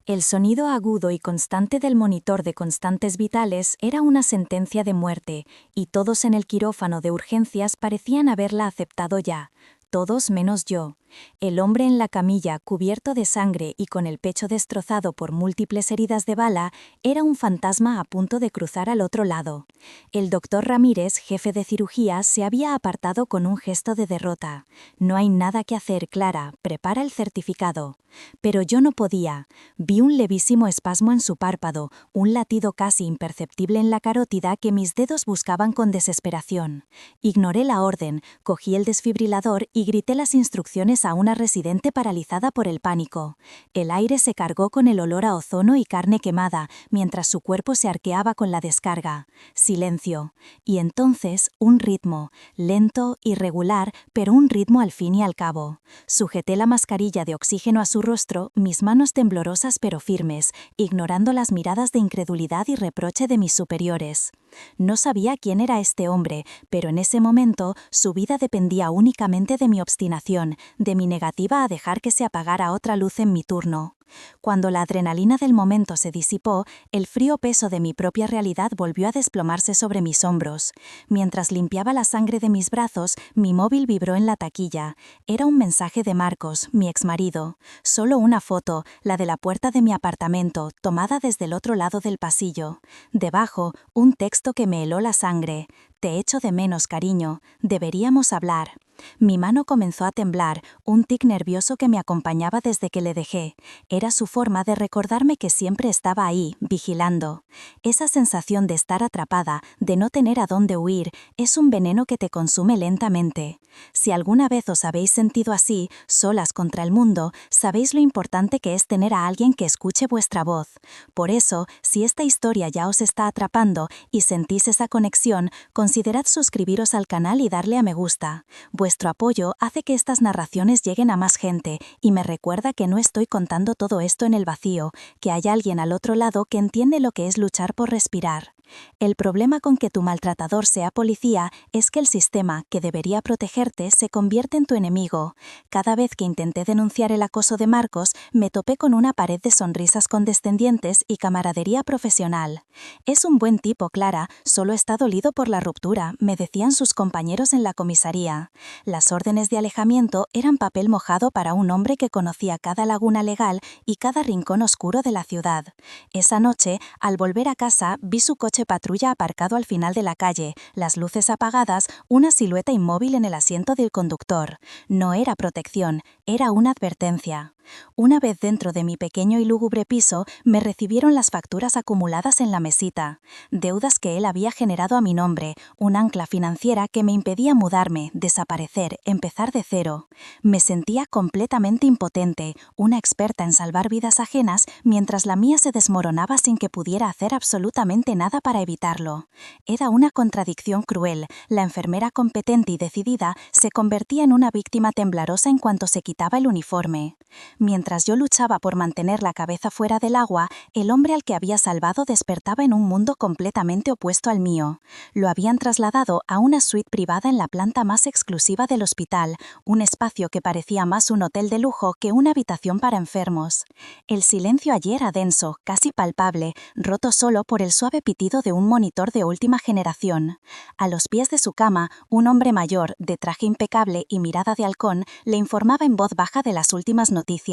El sonido agudo y constante del monitor de constantes vitales era una sentencia de muerte, y todos en el quirófano de urgencias parecían haberla aceptado ya. Todos menos yo. El hombre en la camilla, cubierto de sangre y con el pecho destrozado por múltiples heridas de bala, era un fantasma a punto de cruzar al otro lado. El doctor Ramírez, jefe de cirugía, se había apartado con un gesto de derrota. No hay nada que hacer, Clara, prepara el certificado. Pero yo no podía. Vi un levísimo espasmo en su párpado, un latido casi imperceptible en la carótida que mis dedos buscaban con desesperación. Ignoré la orden, cogí el desfibrilador y grité las instrucciones a una residente paralizada por el pánico. El aire se cargó con el olor a ozono y carne quemada, mientras su cuerpo se arqueaba con la descarga. Silencio. Y entonces, un ritmo, lento, irregular, pero un ritmo al fin y al cabo. Sujeté la mascarilla de oxígeno a su rostro, mis manos temblorosas pero firmes, ignorando las miradas de incredulidad y reproche de mis superiores. No sabía quién era este hombre, pero en ese momento su vida dependía únicamente de mi obstinación, de mi negativa a dejar que se apagara otra luz en mi turno. Cuando la adrenalina del momento se disipó, el frío peso de mi propia realidad volvió a desplomarse sobre mis hombros. Mientras limpiaba la sangre de mis brazos, mi móvil vibró en la taquilla. Era un mensaje de Marcos, mi exmarido. Solo una foto, la de la puerta de mi apartamento, tomada desde el otro lado del pasillo. Debajo, un texto que me heló la sangre. Te echo de menos, cariño. Deberíamos hablar. Mi mano comenzó a temblar, un tic nervioso que me acompañaba desde que le dejé. Era su forma de recordarme que siempre estaba ahí, vigilando. Esa sensación de estar atrapada, de no tener a dónde huir, es un veneno que te consume lentamente. Si alguna vez os habéis sentido así, solas contra el mundo, sabéis lo importante que es tener a alguien que escuche vuestra voz. Por eso, si esta historia ya os está atrapando y sentís esa conexión, considerad suscribiros al canal y darle a me gusta. Vuestro apoyo hace que estas narraciones lleguen a más gente y me recuerda que no estoy contando todo esto en el vacío, que hay alguien al otro lado que entiende lo que es luchar por respirar. El problema con que tu maltratador sea policía es que el sistema, que debería protegerte, se convierte en tu enemigo. Cada vez que intenté denunciar el acoso de Marcos, me topé con una pared de sonrisas condescendientes y camaradería profesional. Es un buen tipo, Clara, solo está dolido por la ruptura, me decían sus compañeros en la comisaría. Las órdenes de alejamiento eran papel mojado para un hombre que conocía cada laguna legal y cada rincón oscuro de la ciudad. Esa noche, al volver a casa, vi su coche patrulla aparcado al final de la calle, las luces apagadas, una silueta inmóvil en el asiento del conductor. No era protección, era una advertencia. Una vez dentro de mi pequeño y lúgubre piso, me recibieron las facturas acumuladas en la mesita. Deudas que él había generado a mi nombre, un ancla financiera que me impedía mudarme, desaparecer, empezar de cero. Me sentía completamente impotente, una experta en salvar vidas ajenas, mientras la mía se desmoronaba sin que pudiera hacer absolutamente nada para evitarlo. Era una contradicción cruel. La enfermera competente y decidida se convertía en una víctima temblorosa en cuanto se quitaba el uniforme. Mientras yo luchaba por mantener la cabeza fuera del agua, el hombre al que había salvado despertaba en un mundo completamente opuesto al mío. Lo habían trasladado a una suite privada en la planta más exclusiva del hospital, un espacio que parecía más un hotel de lujo que una habitación para enfermos. El silencio allí era denso, casi palpable, roto solo por el suave pitido de un monitor de última generación. A los pies de su cama, un hombre mayor, de traje impecable y mirada de halcón, le informaba en voz baja de las últimas noticias.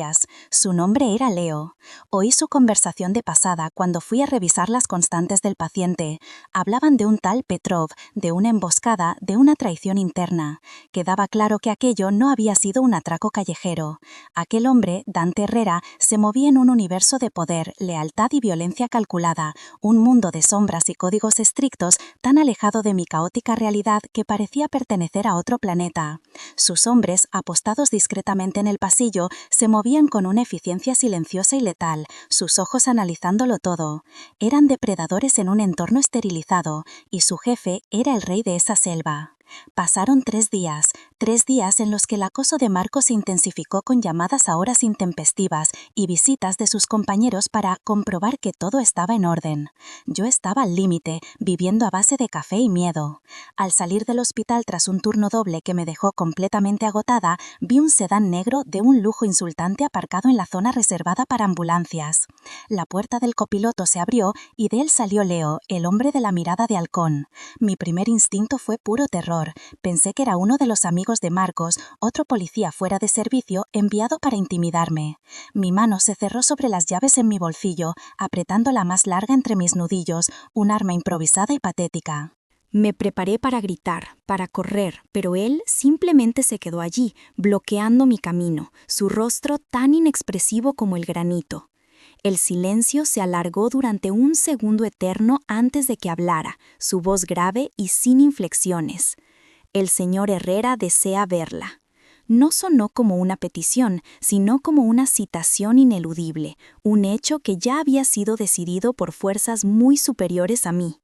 Su nombre era Leo. Oí su conversación de pasada cuando fui a revisar las constantes del paciente. Hablaban de un tal Petrov, de una emboscada, de una traición interna. Quedaba claro que aquello no había sido un atraco callejero. Aquel hombre, Dante Herrera, se movía en un universo de poder, lealtad y violencia calculada, un mundo de sombras y códigos estrictos tan alejado de mi caótica realidad que parecía pertenecer a otro planeta. Sus hombres, apostados discretamente en el pasillo, se movían con una eficiencia silenciosa y letal, sus ojos analizándolo todo. Eran depredadores en un entorno esterilizado, y su jefe era el rey de esa selva. Pasaron 3 días en los que el acoso de Marcos se intensificó con llamadas a horas intempestivas y visitas de sus compañeros para comprobar que todo estaba en orden. Yo estaba al límite, viviendo a base de café y miedo. Al salir del hospital tras un turno doble que me dejó completamente agotada, vi un sedán negro de un lujo insultante aparcado en la zona reservada para ambulancias. La puerta del copiloto se abrió y de él salió Leo, el hombre de la mirada de halcón. Mi primer instinto fue puro terror. Pensé que era uno de los amigos de Marcos, otro policía fuera de servicio enviado para intimidarme. Mi mano se cerró sobre las llaves en mi bolsillo, apretando la más larga entre mis nudillos, un arma improvisada y patética. Me preparé para gritar, para correr, pero él simplemente se quedó allí, bloqueando mi camino, su rostro tan inexpresivo como el granito. El silencio se alargó durante un segundo eterno antes de que hablara, su voz grave y sin inflexiones. El señor Herrera desea verla. No sonó como una petición, sino como una citación ineludible, un hecho que ya había sido decidido por fuerzas muy superiores a mí.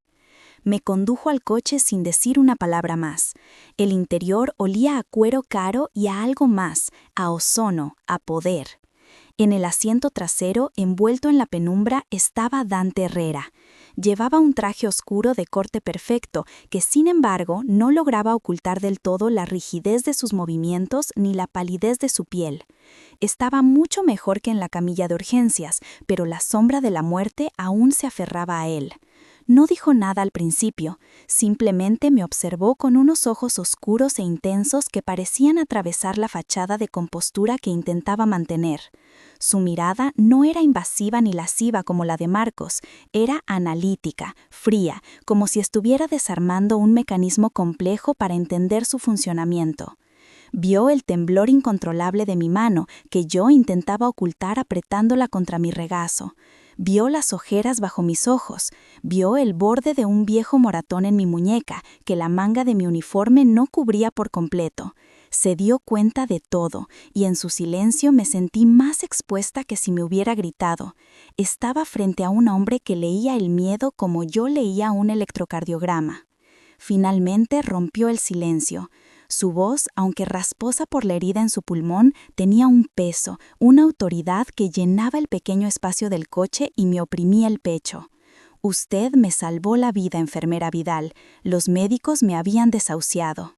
Me condujo al coche sin decir una palabra más. El interior olía a cuero caro y a algo más, a ozono, a poder. En el asiento trasero, envuelto en la penumbra, estaba Dante Herrera. Llevaba un traje oscuro de corte perfecto, que sin embargo no lograba ocultar del todo la rigidez de sus movimientos ni la palidez de su piel. Estaba mucho mejor que en la camilla de urgencias, pero la sombra de la muerte aún se aferraba a él. No dijo nada al principio, simplemente me observó con unos ojos oscuros e intensos que parecían atravesar la fachada de compostura que intentaba mantener. Su mirada no era invasiva ni lasciva como la de Marcos, era analítica, fría, como si estuviera desarmando un mecanismo complejo para entender su funcionamiento. Vio el temblor incontrolable de mi mano, que yo intentaba ocultar apretándola contra mi regazo. Vio las ojeras bajo mis ojos, vio el borde de un viejo moratón en mi muñeca, que la manga de mi uniforme no cubría por completo. Se dio cuenta de todo, y en su silencio me sentí más expuesta que si me hubiera gritado. Estaba frente a un hombre que leía el miedo como yo leía un electrocardiograma. Finalmente rompió el silencio. Su voz, aunque rasposa por la herida en su pulmón, tenía un peso, una autoridad que llenaba el pequeño espacio del coche y me oprimía el pecho. Usted me salvó la vida, enfermera Vidal. Los médicos me habían desahuciado.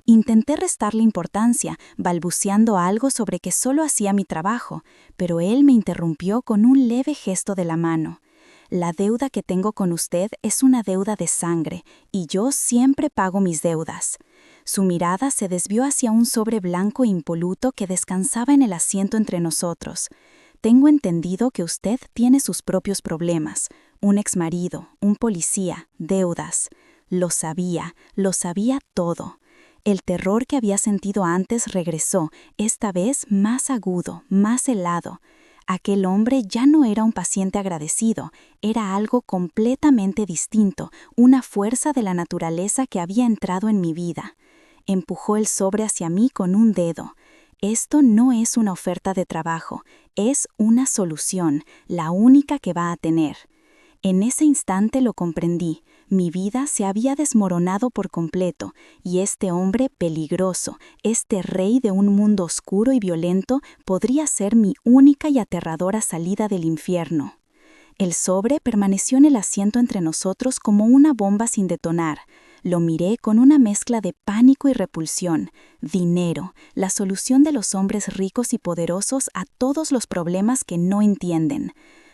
Intenté restarle importancia, balbuceando algo sobre que solo hacía mi trabajo, pero él me interrumpió con un leve gesto de la mano. La deuda que tengo con usted es una deuda de sangre, y yo siempre pago mis deudas. Su mirada se desvió hacia un sobre blanco impoluto que descansaba en el asiento entre nosotros. Tengo entendido que usted tiene sus propios problemas, un exmarido, un policía, deudas. Lo sabía todo. El terror que había sentido antes regresó, esta vez más agudo, más helado. Aquel hombre ya no era un paciente agradecido, era algo completamente distinto, una fuerza de la naturaleza que había entrado en mi vida. Empujó el sobre hacia mí con un dedo. Esto no es una oferta de trabajo, es una solución, la única que va a tener. En ese instante lo comprendí. Mi vida se había desmoronado por completo, y este hombre peligroso, este rey de un mundo oscuro y violento, podría ser mi única y aterradora salida del infierno. El sobre permaneció en el asiento entre nosotros como una bomba sin detonar. Lo miré con una mezcla de pánico y repulsión. Dinero, la solución de los hombres ricos y poderosos a todos los problemas que no entienden.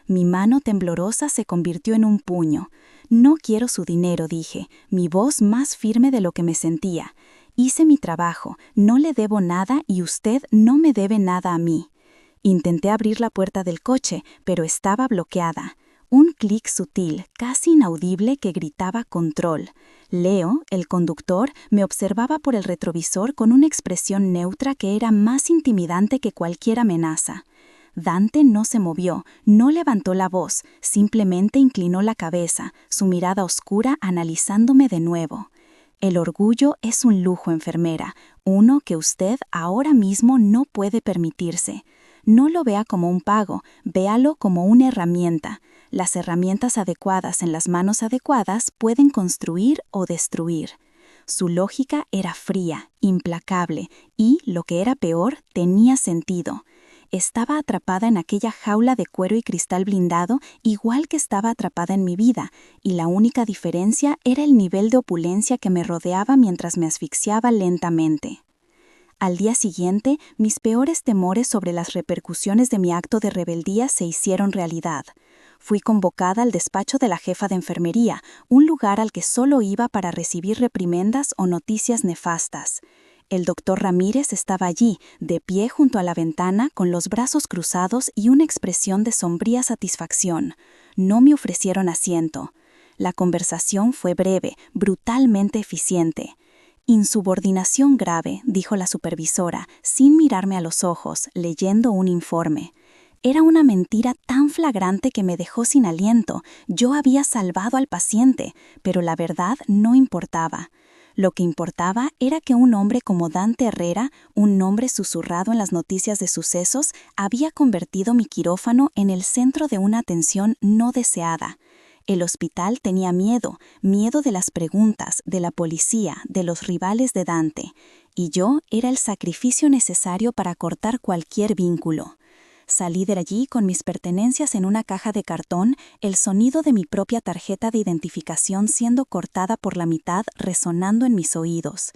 Mi mano temblorosa se convirtió en un puño. No quiero su dinero, dije, mi voz más firme de lo que me sentía. Hice mi trabajo, no le debo nada y usted no me debe nada a mí. Intenté abrir la puerta del coche, pero estaba bloqueada. Un clic sutil, casi inaudible, que gritaba control. Leo, el conductor, me observaba por el retrovisor con una expresión neutra que era más intimidante que cualquier amenaza. Dante no se movió, no levantó la voz, simplemente inclinó la cabeza, su mirada oscura analizándome de nuevo. El orgullo es un lujo, enfermera, uno que usted ahora mismo no puede permitirse. No lo vea como un pago, véalo como una herramienta. Las herramientas adecuadas en las manos adecuadas pueden construir o destruir. Su lógica era fría, implacable y, lo que era peor, tenía sentido. Estaba atrapada en aquella jaula de cuero y cristal blindado, igual que estaba atrapada en mi vida, y la única diferencia era el nivel de opulencia que me rodeaba mientras me asfixiaba lentamente. Al día siguiente, mis peores temores sobre las repercusiones de mi acto de rebeldía se hicieron realidad. Fui convocada al despacho de la jefa de enfermería, un lugar al que solo iba para recibir reprimendas o noticias nefastas. El doctor Ramírez estaba allí, de pie junto a la ventana, con los brazos cruzados y una expresión de sombría satisfacción. No me ofrecieron asiento. La conversación fue breve, brutalmente eficiente. Insubordinación grave, dijo la supervisora, sin mirarme a los ojos, leyendo un informe. Era una mentira tan flagrante que me dejó sin aliento. Yo había salvado al paciente, pero la verdad no importaba. Lo que importaba era que un hombre como Dante Herrera, un nombre susurrado en las noticias de sucesos, había convertido mi quirófano en el centro de una atención no deseada. El hospital tenía miedo de las preguntas, de la policía, de los rivales de Dante, y yo era el sacrificio necesario para cortar cualquier vínculo. Salí de allí con mis pertenencias en una caja de cartón, el sonido de mi propia tarjeta de identificación siendo cortada por la mitad resonando en mis oídos.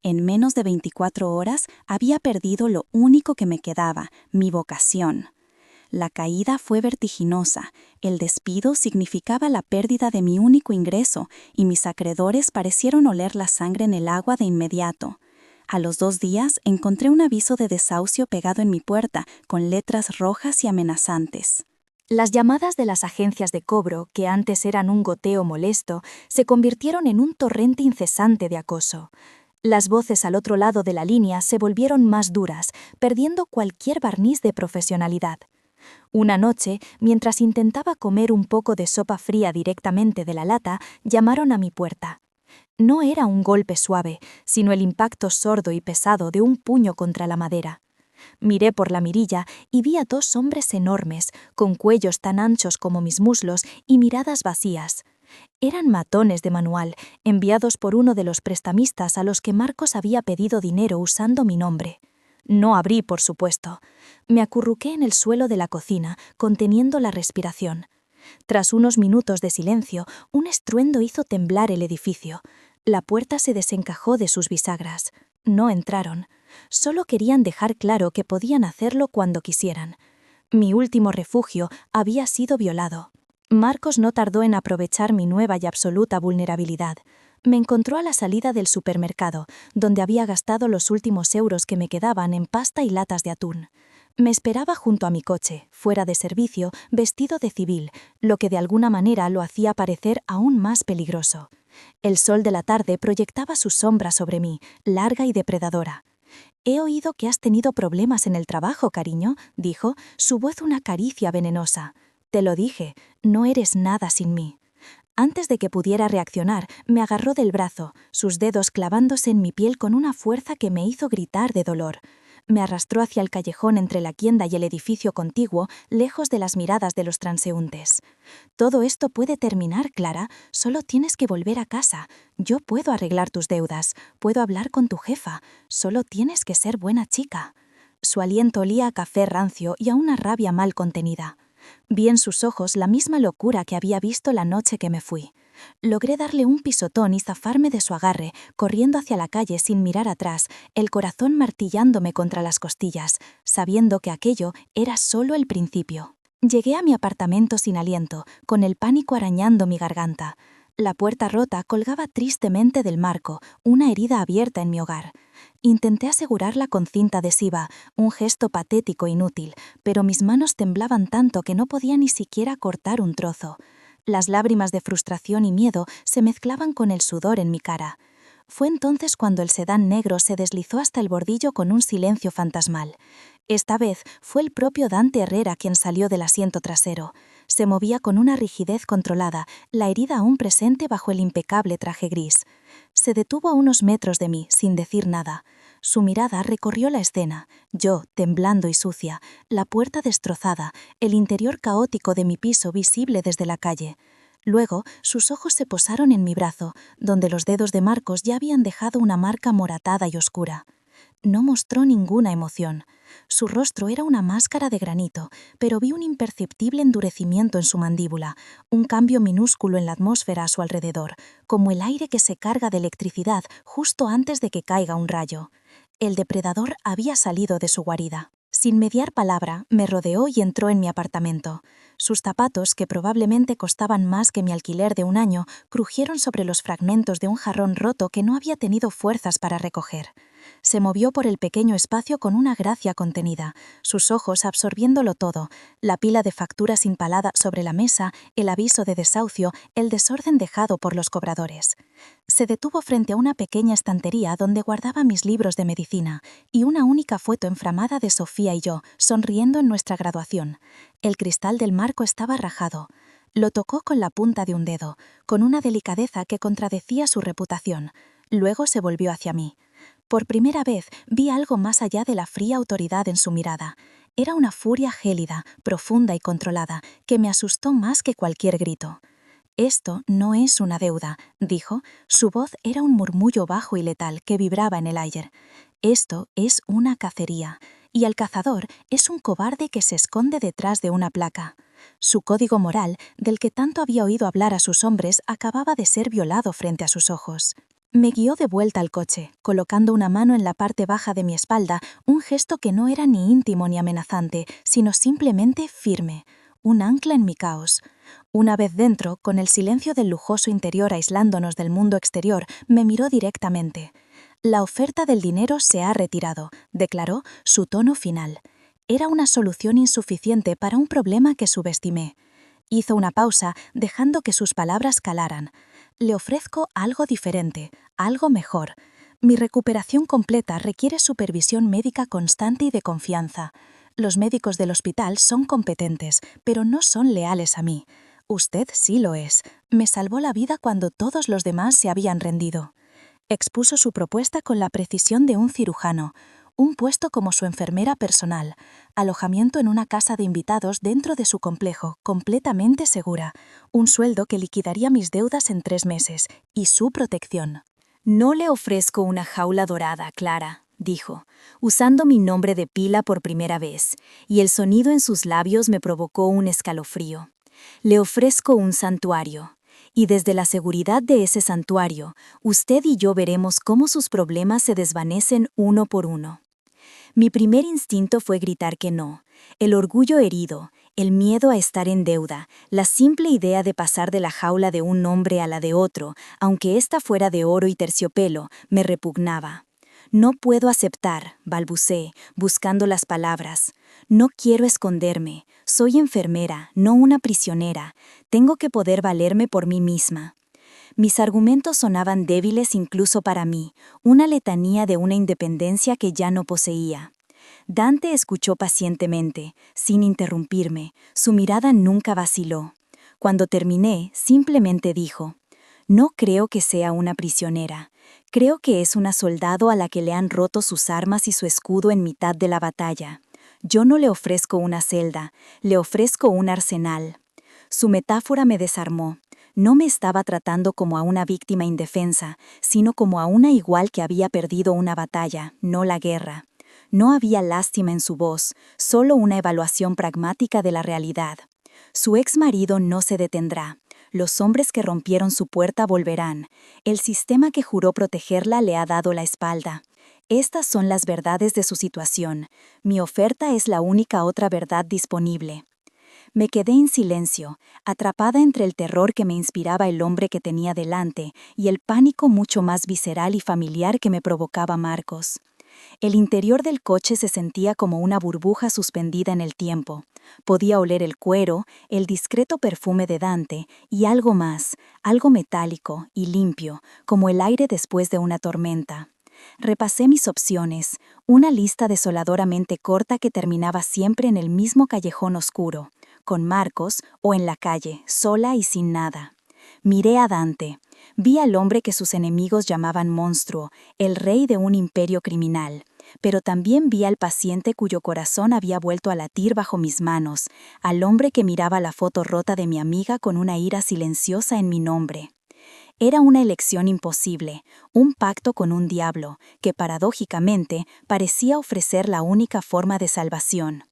En menos de 24 horas había perdido lo único que me quedaba, mi vocación. La caída fue vertiginosa, el despido significaba la pérdida de mi único ingreso y mis acreedores parecieron oler la sangre en el agua de inmediato. A los 2 días encontré un aviso de desahucio pegado en mi puerta con letras rojas y amenazantes. Las llamadas de las agencias de cobro, que antes eran un goteo molesto, se convirtieron en un torrente incesante de acoso. Las voces al otro lado de la línea se volvieron más duras, perdiendo cualquier barniz de profesionalidad. Una noche, mientras intentaba comer un poco de sopa fría directamente de la lata, llamaron a mi puerta. No era un golpe suave, sino el impacto sordo y pesado de un puño contra la madera. Miré por la mirilla y vi a 2 hombres enormes, con cuellos tan anchos como mis muslos y miradas vacías. Eran matones de manual, enviados por uno de los prestamistas a los que Marcos había pedido dinero usando mi nombre. No abrí, por supuesto. Me acurruqué en el suelo de la cocina, conteniendo la respiración. Tras unos minutos de silencio, un estruendo hizo temblar el edificio. La puerta se desencajó de sus bisagras. No entraron. Solo querían dejar claro que podían hacerlo cuando quisieran. Mi último refugio había sido violado. Marcos no tardó en aprovechar mi nueva y absoluta vulnerabilidad. Me encontró a la salida del supermercado, donde había gastado los últimos euros que me quedaban en pasta y latas de atún. Me esperaba junto a mi coche, fuera de servicio, vestido de civil, lo que de alguna manera lo hacía parecer aún más peligroso. El sol de la tarde proyectaba su sombra sobre mí, larga y depredadora. «He oído que has tenido problemas en el trabajo, cariño», dijo, su voz una caricia venenosa. «Te lo dije, no eres nada sin mí». Antes de que pudiera reaccionar, me agarró del brazo, sus dedos clavándose en mi piel con una fuerza que me hizo gritar de dolor. Me arrastró hacia el callejón entre la tienda y el edificio contiguo, lejos de las miradas de los transeúntes. «Todo esto puede terminar, Clara, solo tienes que volver a casa. Yo puedo arreglar tus deudas, puedo hablar con tu jefa, solo tienes que ser buena chica». Su aliento olía a café rancio y a una rabia mal contenida. Vi en sus ojos la misma locura que había visto la noche que me fui. Logré darle un pisotón y zafarme de su agarre, corriendo hacia la calle sin mirar atrás, el corazón martillándome contra las costillas, sabiendo que aquello era solo el principio. Llegué a mi apartamento sin aliento, con el pánico arañando mi garganta. La puerta rota colgaba tristemente del marco, una herida abierta en mi hogar. Intenté asegurarla con cinta adhesiva, un gesto patético e inútil, pero mis manos temblaban tanto que no podía ni siquiera cortar un trozo. Las lágrimas de frustración y miedo se mezclaban con el sudor en mi cara. Fue entonces cuando el sedán negro se deslizó hasta el bordillo con un silencio fantasmal. Esta vez fue el propio Dante Herrera quien salió del asiento trasero. Se movía con una rigidez controlada, la herida aún presente bajo el impecable traje gris. Se detuvo a unos metros de mí, sin decir nada. Su mirada recorrió la escena, yo, temblando y sucia, la puerta destrozada, el interior caótico de mi piso visible desde la calle. Luego, sus ojos se posaron en mi brazo, donde los dedos de Marcos ya habían dejado una marca moratada y oscura. No mostró ninguna emoción. Su rostro era una máscara de granito, pero vi un imperceptible endurecimiento en su mandíbula, un cambio minúsculo en la atmósfera a su alrededor, como el aire que se carga de electricidad justo antes de que caiga un rayo. El depredador había salido de su guarida. Sin mediar palabra, me rodeó y entró en mi apartamento. Sus zapatos, que probablemente costaban más que mi alquiler de un año, crujieron sobre los fragmentos de un jarrón roto que no había tenido fuerzas para recoger. Se movió por el pequeño espacio con una gracia contenida, sus ojos absorbiéndolo todo, la pila de facturas impalada sobre la mesa, el aviso de desahucio, el desorden dejado por los cobradores. Se detuvo frente a una pequeña estantería donde guardaba mis libros de medicina y una única foto enframada de Sofía y yo, sonriendo en nuestra graduación. El cristal del marco estaba rajado. Lo tocó con la punta de un dedo, con una delicadeza que contradecía su reputación. Luego se volvió hacia mí. Por primera vez vi algo más allá de la fría autoridad en su mirada. Era una furia gélida, profunda y controlada, que me asustó más que cualquier grito. «Esto no es una deuda», dijo. Su voz era un murmullo bajo y letal que vibraba en el aire. «Esto es una cacería, y el cazador es un cobarde que se esconde detrás de una placa». Su código moral, del que tanto había oído hablar a sus hombres, acababa de ser violado frente a sus ojos. Me guió de vuelta al coche, colocando una mano en la parte baja de mi espalda, un gesto que no era ni íntimo ni amenazante, sino simplemente firme, un ancla en mi caos. Una vez dentro, con el silencio del lujoso interior aislándonos del mundo exterior, me miró directamente. «La oferta del dinero se ha retirado», declaró, su tono final. Era una solución insuficiente para un problema que subestimé. Hizo una pausa, dejando que sus palabras calaran. «Le ofrezco algo diferente, algo mejor. Mi recuperación completa requiere supervisión médica constante y de confianza. Los médicos del hospital son competentes, pero no son leales a mí. Usted sí lo es. Me salvó la vida cuando todos los demás se habían rendido». Expuso su propuesta con la precisión de un cirujano. Un puesto como su enfermera personal, alojamiento en una casa de invitados dentro de su complejo, completamente segura, un sueldo que liquidaría mis deudas en 3 meses, y su protección. «No le ofrezco una jaula dorada, Clara», dijo, usando mi nombre de pila por primera vez, y el sonido en sus labios me provocó un escalofrío. «Le ofrezco un santuario. Y desde la seguridad de ese santuario, usted y yo veremos cómo sus problemas se desvanecen uno por uno». Mi primer instinto fue gritar que no. El orgullo herido, el miedo a estar en deuda, la simple idea de pasar de la jaula de un hombre a la de otro, aunque ésta fuera de oro y terciopelo, me repugnaba. «No puedo aceptar», balbuceé, buscando las palabras. «No quiero esconderme. Soy enfermera, no una prisionera. Tengo que poder valerme por mí misma». Mis argumentos sonaban débiles incluso para mí, una letanía de una independencia que ya no poseía. Dante escuchó pacientemente, sin interrumpirme, su mirada nunca vaciló. Cuando terminé, simplemente dijo: «No creo que sea una prisionera. Creo que es una soldado a la que le han roto sus armas y su escudo en mitad de la batalla. Yo no le ofrezco una celda, le ofrezco un arsenal». Su metáfora me desarmó. No me estaba tratando como a una víctima indefensa, sino como a una igual que había perdido una batalla, no la guerra. No había lástima en su voz, solo una evaluación pragmática de la realidad. Su ex marido no se detendrá. Los hombres que rompieron su puerta volverán. El sistema que juró protegerla le ha dado la espalda. Estas son las verdades de su situación. Mi oferta es la única otra verdad disponible. Me quedé en silencio, atrapada entre el terror que me inspiraba el hombre que tenía delante y el pánico mucho más visceral y familiar que me provocaba Marcos. El interior del coche se sentía como una burbuja suspendida en el tiempo. Podía oler el cuero, el discreto perfume de Dante y algo más, algo metálico y limpio, como el aire después de una tormenta. Repasé mis opciones, una lista desoladoramente corta que terminaba siempre en el mismo callejón oscuro, con Marcos o en la calle, sola y sin nada. Miré a Dante. Vi al hombre que sus enemigos llamaban monstruo, el rey de un imperio criminal. Pero también vi al paciente cuyo corazón había vuelto a latir bajo mis manos, al hombre que miraba la foto rota de mi amiga con una ira silenciosa en mi nombre. Era una elección imposible, un pacto con un diablo, que paradójicamente parecía ofrecer la única forma de salvación.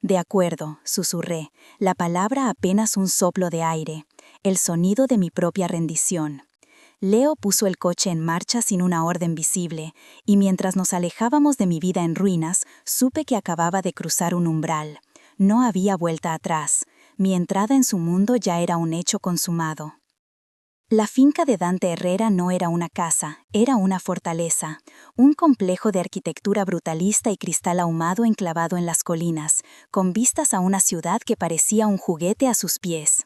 «De acuerdo», susurré, la palabra apenas un soplo de aire, el sonido de mi propia rendición. Leo puso el coche en marcha sin una orden visible, y mientras nos alejábamos de mi vida en ruinas, supe que acababa de cruzar un umbral. No había vuelta atrás. Mi entrada en su mundo ya era un hecho consumado. La finca de Dante Herrera no era una casa, era una fortaleza, un complejo de arquitectura brutalista y cristal ahumado enclavado en las colinas, con vistas a una ciudad que parecía un juguete a sus pies.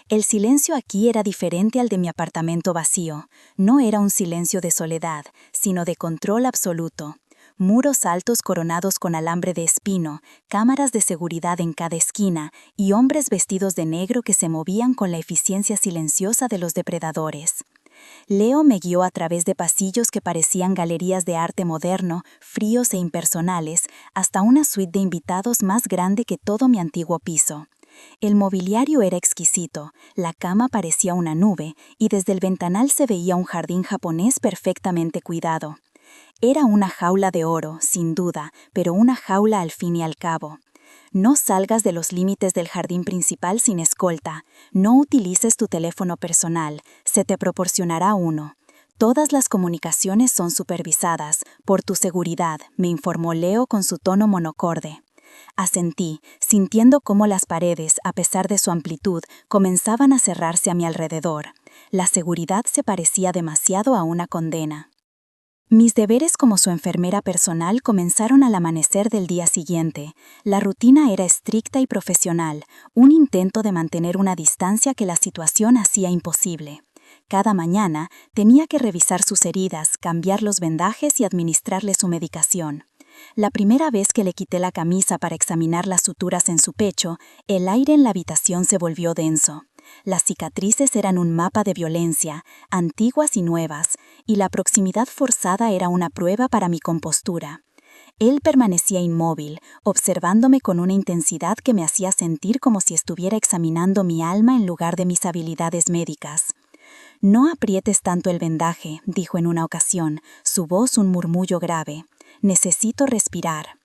El silencio aquí era diferente al de mi apartamento vacío. No era un silencio de soledad, sino de control absoluto. Muros altos coronados con alambre de espino, cámaras de seguridad en cada esquina y hombres vestidos de negro que se movían con la eficiencia silenciosa de los depredadores. Leo me guió a través de pasillos que parecían galerías de arte moderno, fríos e impersonales, hasta una suite de invitados más grande que todo mi antiguo piso. El mobiliario era exquisito, la cama parecía una nube y desde el ventanal se veía un jardín japonés perfectamente cuidado. Era una jaula de oro, sin duda, pero una jaula al fin y al cabo. No salgas de los límites del jardín principal sin escolta. No utilices tu teléfono personal, se te proporcionará uno. Todas las comunicaciones son supervisadas, por tu seguridad, me informó Leo con su tono monocorde. Asentí, sintiendo cómo las paredes, a pesar de su amplitud, comenzaban a cerrarse a mi alrededor. La seguridad se parecía demasiado a una condena. Mis deberes como su enfermera personal comenzaron al amanecer del día siguiente. La rutina era estricta y profesional, un intento de mantener una distancia que la situación hacía imposible. Cada mañana tenía que revisar sus heridas, cambiar los vendajes y administrarle su medicación. La primera vez que le quité la camisa para examinar las suturas en su pecho, el aire en la habitación se volvió denso. Las cicatrices eran un mapa de violencia, antiguas y nuevas, y la proximidad forzada era una prueba para mi compostura. Él permanecía inmóvil, observándome con una intensidad que me hacía sentir como si estuviera examinando mi alma en lugar de mis habilidades médicas. «No aprietes tanto el vendaje», dijo en una ocasión, su voz un murmullo grave. «Necesito respirar».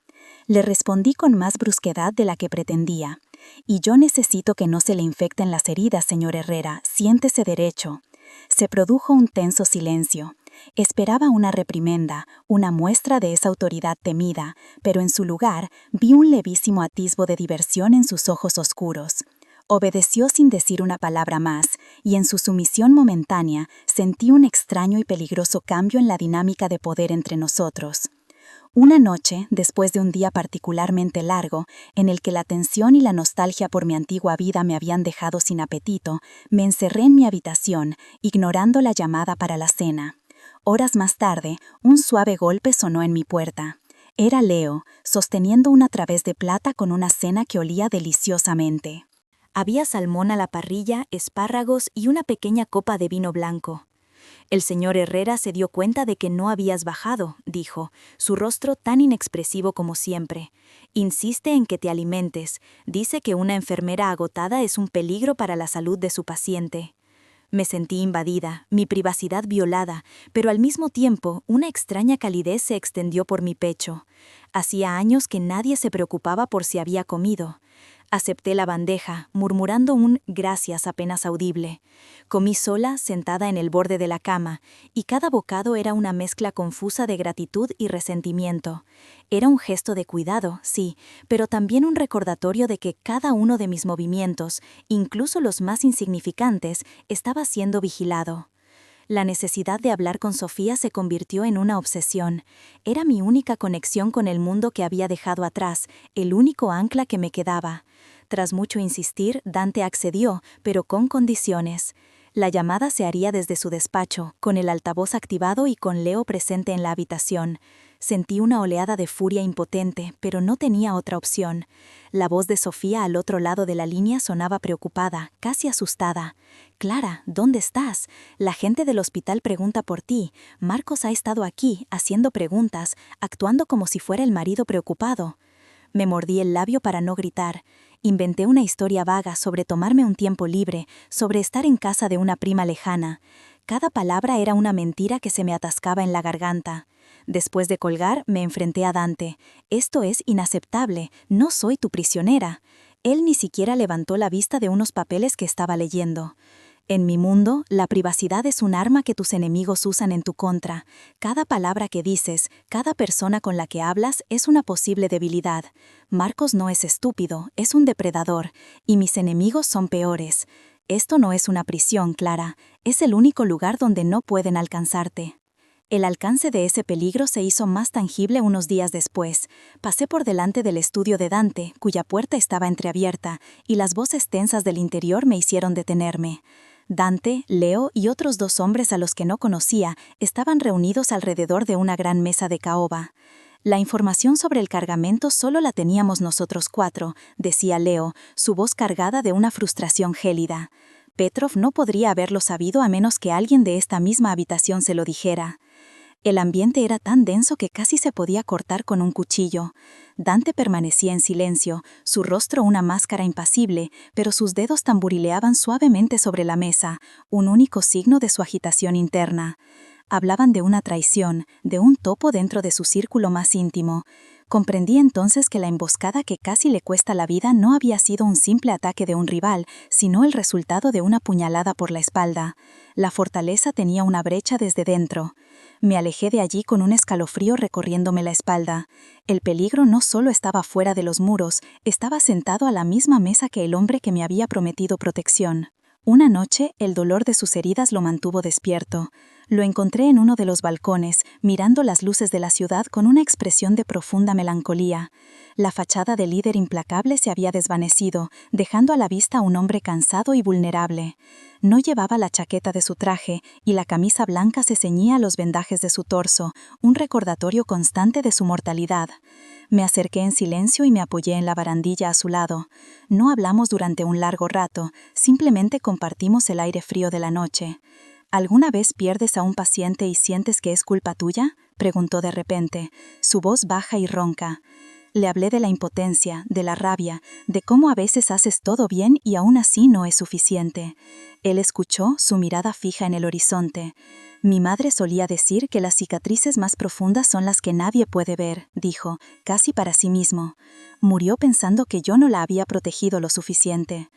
Le respondí con más brusquedad de la que pretendía. «Y yo necesito que no se le infecten las heridas, señor Herrera. Siéntese derecho». Se produjo un tenso silencio. Esperaba una reprimenda, una muestra de esa autoridad temida, pero en su lugar vi un levísimo atisbo de diversión en sus ojos oscuros. Obedeció sin decir una palabra más, y en su sumisión momentánea sentí un extraño y peligroso cambio en la dinámica de poder entre nosotros. Una noche, después de un día particularmente largo, en el que la tensión y la nostalgia por mi antigua vida me habían dejado sin apetito, me encerré en mi habitación, ignorando la llamada para la cena. Horas más tarde, un suave golpe sonó en mi puerta. Era Leo, sosteniendo una través de plata con una cena que olía deliciosamente. Había salmón a la parrilla, espárragos y una pequeña copa de vino blanco. «El señor Herrera se dio cuenta de que no habías bajado», dijo, su rostro tan inexpresivo como siempre. «Insiste en que te alimentes. Dice que una enfermera agotada es un peligro para la salud de su paciente». Me sentí invadida, mi privacidad violada, pero al mismo tiempo una extraña calidez se extendió por mi pecho. Hacía años que nadie se preocupaba por si había comido. Acepté la bandeja, murmurando un gracias apenas audible. Comí sola, sentada en el borde de la cama, y cada bocado era una mezcla confusa de gratitud y resentimiento. Era un gesto de cuidado, sí, pero también un recordatorio de que cada uno de mis movimientos, incluso los más insignificantes, estaba siendo vigilado. La necesidad de hablar con Sofía se convirtió en una obsesión. Era mi única conexión con el mundo que había dejado atrás, el único ancla que me quedaba. Tras mucho insistir, Dante accedió, pero con condiciones. La llamada se haría desde su despacho, con el altavoz activado y con Leo presente en la habitación. Sentí una oleada de furia impotente, pero no tenía otra opción. La voz de Sofía al otro lado de la línea sonaba preocupada, casi asustada. «Clara, ¿dónde estás? La gente del hospital pregunta por ti. Marcos ha estado aquí, haciendo preguntas, actuando como si fuera el marido preocupado». Me mordí el labio para no gritar. Inventé una historia vaga sobre tomarme un tiempo libre, sobre estar en casa de una prima lejana. Cada palabra era una mentira que se me atascaba en la garganta. Después de colgar, me enfrenté a Dante. «Esto es inaceptable, no soy tu prisionera». Él ni siquiera levantó la vista de unos papeles que estaba leyendo. En mi mundo, la privacidad es un arma que tus enemigos usan en tu contra. Cada palabra que dices, cada persona con la que hablas es una posible debilidad. Marcos no es estúpido, es un depredador, y mis enemigos son peores. Esto no es una prisión, Clara, es el único lugar donde no pueden alcanzarte. El alcance de ese peligro se hizo más tangible unos días después. Pasé por delante del estudio de Dante, cuya puerta estaba entreabierta, y las voces tensas del interior me hicieron detenerme. Dante, Leo y otros 2 hombres a los que no conocía estaban reunidos alrededor de una gran mesa de caoba. La información sobre el cargamento solo la teníamos nosotros 4, decía Leo, su voz cargada de una frustración gélida. Petrov no podría haberlo sabido a menos que alguien de esta misma habitación se lo dijera. El ambiente era tan denso que casi se podía cortar con un cuchillo. Dante permanecía en silencio, su rostro una máscara impasible, pero sus dedos tamborileaban suavemente sobre la mesa, un único signo de su agitación interna. Hablaban de una traición, de un topo dentro de su círculo más íntimo. Comprendí entonces que la emboscada que casi le cuesta la vida no había sido un simple ataque de un rival, sino el resultado de una puñalada por la espalda. La fortaleza tenía una brecha desde dentro. Me alejé de allí con un escalofrío recorriéndome la espalda. El peligro no solo estaba fuera de los muros, estaba sentado a la misma mesa que el hombre que me había prometido protección. Una noche, el dolor de sus heridas lo mantuvo despierto. Lo encontré en uno de los balcones, mirando las luces de la ciudad con una expresión de profunda melancolía. La fachada del líder implacable se había desvanecido, dejando a la vista a un hombre cansado y vulnerable. No llevaba la chaqueta de su traje, y la camisa blanca se ceñía a los vendajes de su torso, un recordatorio constante de su mortalidad. Me acerqué en silencio y me apoyé en la barandilla a su lado. No hablamos durante un largo rato, simplemente compartimos el aire frío de la noche. ¿Alguna vez pierdes a un paciente y sientes que es culpa tuya?, preguntó de repente, su voz baja y ronca. Le hablé de la impotencia, de la rabia, de cómo a veces haces todo bien y aún así no es suficiente. Él escuchó, su mirada fija en el horizonte. Mi madre solía decir que las cicatrices más profundas son las que nadie puede ver, dijo, casi para sí mismo. Murió pensando que yo no la había protegido lo suficiente.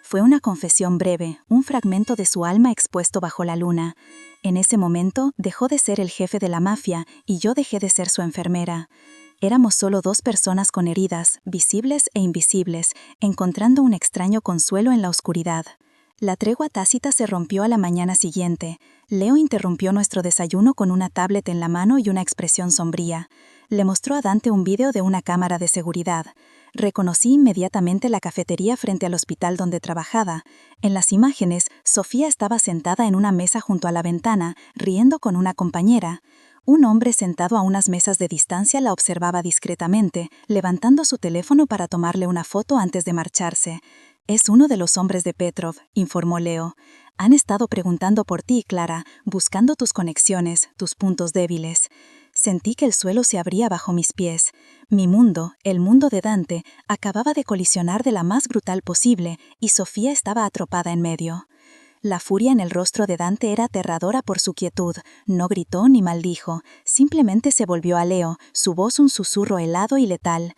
Fue una confesión breve, un fragmento de su alma expuesto bajo la luna. En ese momento dejó de ser el jefe de la mafia y yo dejé de ser su enfermera. Éramos solo 2 personas con heridas, visibles e invisibles, encontrando un extraño consuelo en la oscuridad. La tregua tácita se rompió a la mañana siguiente. Leo interrumpió nuestro desayuno con una tablet en la mano y una expresión sombría. Le mostró a Dante un vídeo de una cámara de seguridad. Reconocí inmediatamente la cafetería frente al hospital donde trabajaba. En las imágenes, Sofía estaba sentada en una mesa junto a la ventana, riendo con una compañera. Un hombre sentado a unas mesas de distancia la observaba discretamente, levantando su teléfono para tomarle una foto antes de marcharse. «Es uno de los hombres de Petrov», informó Leo. «Han estado preguntando por ti, Clara, buscando tus conexiones, tus puntos débiles». Sentí que el suelo se abría bajo mis pies. Mi mundo, el mundo de Dante, acababa de colisionar de la más brutal posible, y Sofía estaba atropada en medio. La furia en el rostro de Dante era aterradora por su quietud. No gritó ni maldijo, simplemente se volvió a Leo, su voz un susurro helado y letal.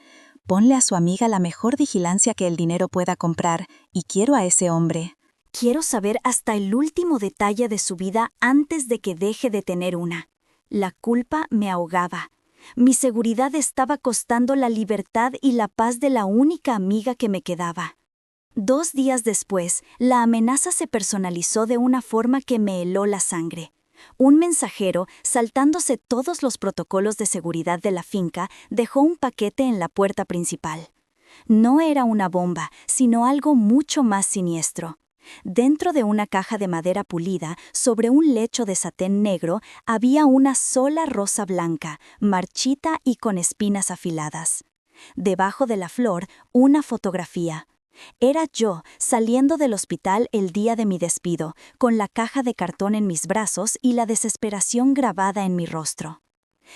«Ponle a su amiga la mejor vigilancia que el dinero pueda comprar, y quiero a ese hombre». Quiero saber hasta el último detalle de su vida antes de que deje de tener una. La culpa me ahogaba. Mi seguridad estaba costando la libertad y la paz de la única amiga que me quedaba. 2 días después, la amenaza se personalizó de una forma que me heló la sangre. Un mensajero, saltándose todos los protocolos de seguridad de la finca, dejó un paquete en la puerta principal. No era una bomba, sino algo mucho más siniestro. Dentro de una caja de madera pulida, sobre un lecho de satén negro, había una sola rosa blanca, marchita y con espinas afiladas. Debajo de la flor, una fotografía. Era yo, saliendo del hospital el día de mi despido, con la caja de cartón en mis brazos y la desesperación grabada en mi rostro.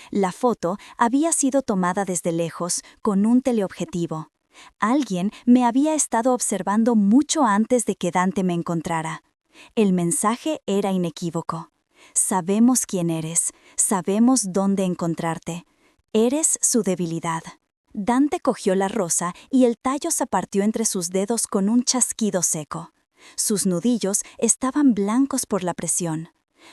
La foto había sido tomada desde lejos, con un teleobjetivo. Alguien me había estado observando mucho antes de que Dante me encontrara. El mensaje era inequívoco. Sabemos quién eres, sabemos dónde encontrarte. Eres su debilidad. Dante cogió la rosa y el tallo se partió entre sus dedos con un chasquido seco. Sus nudillos estaban blancos por la presión.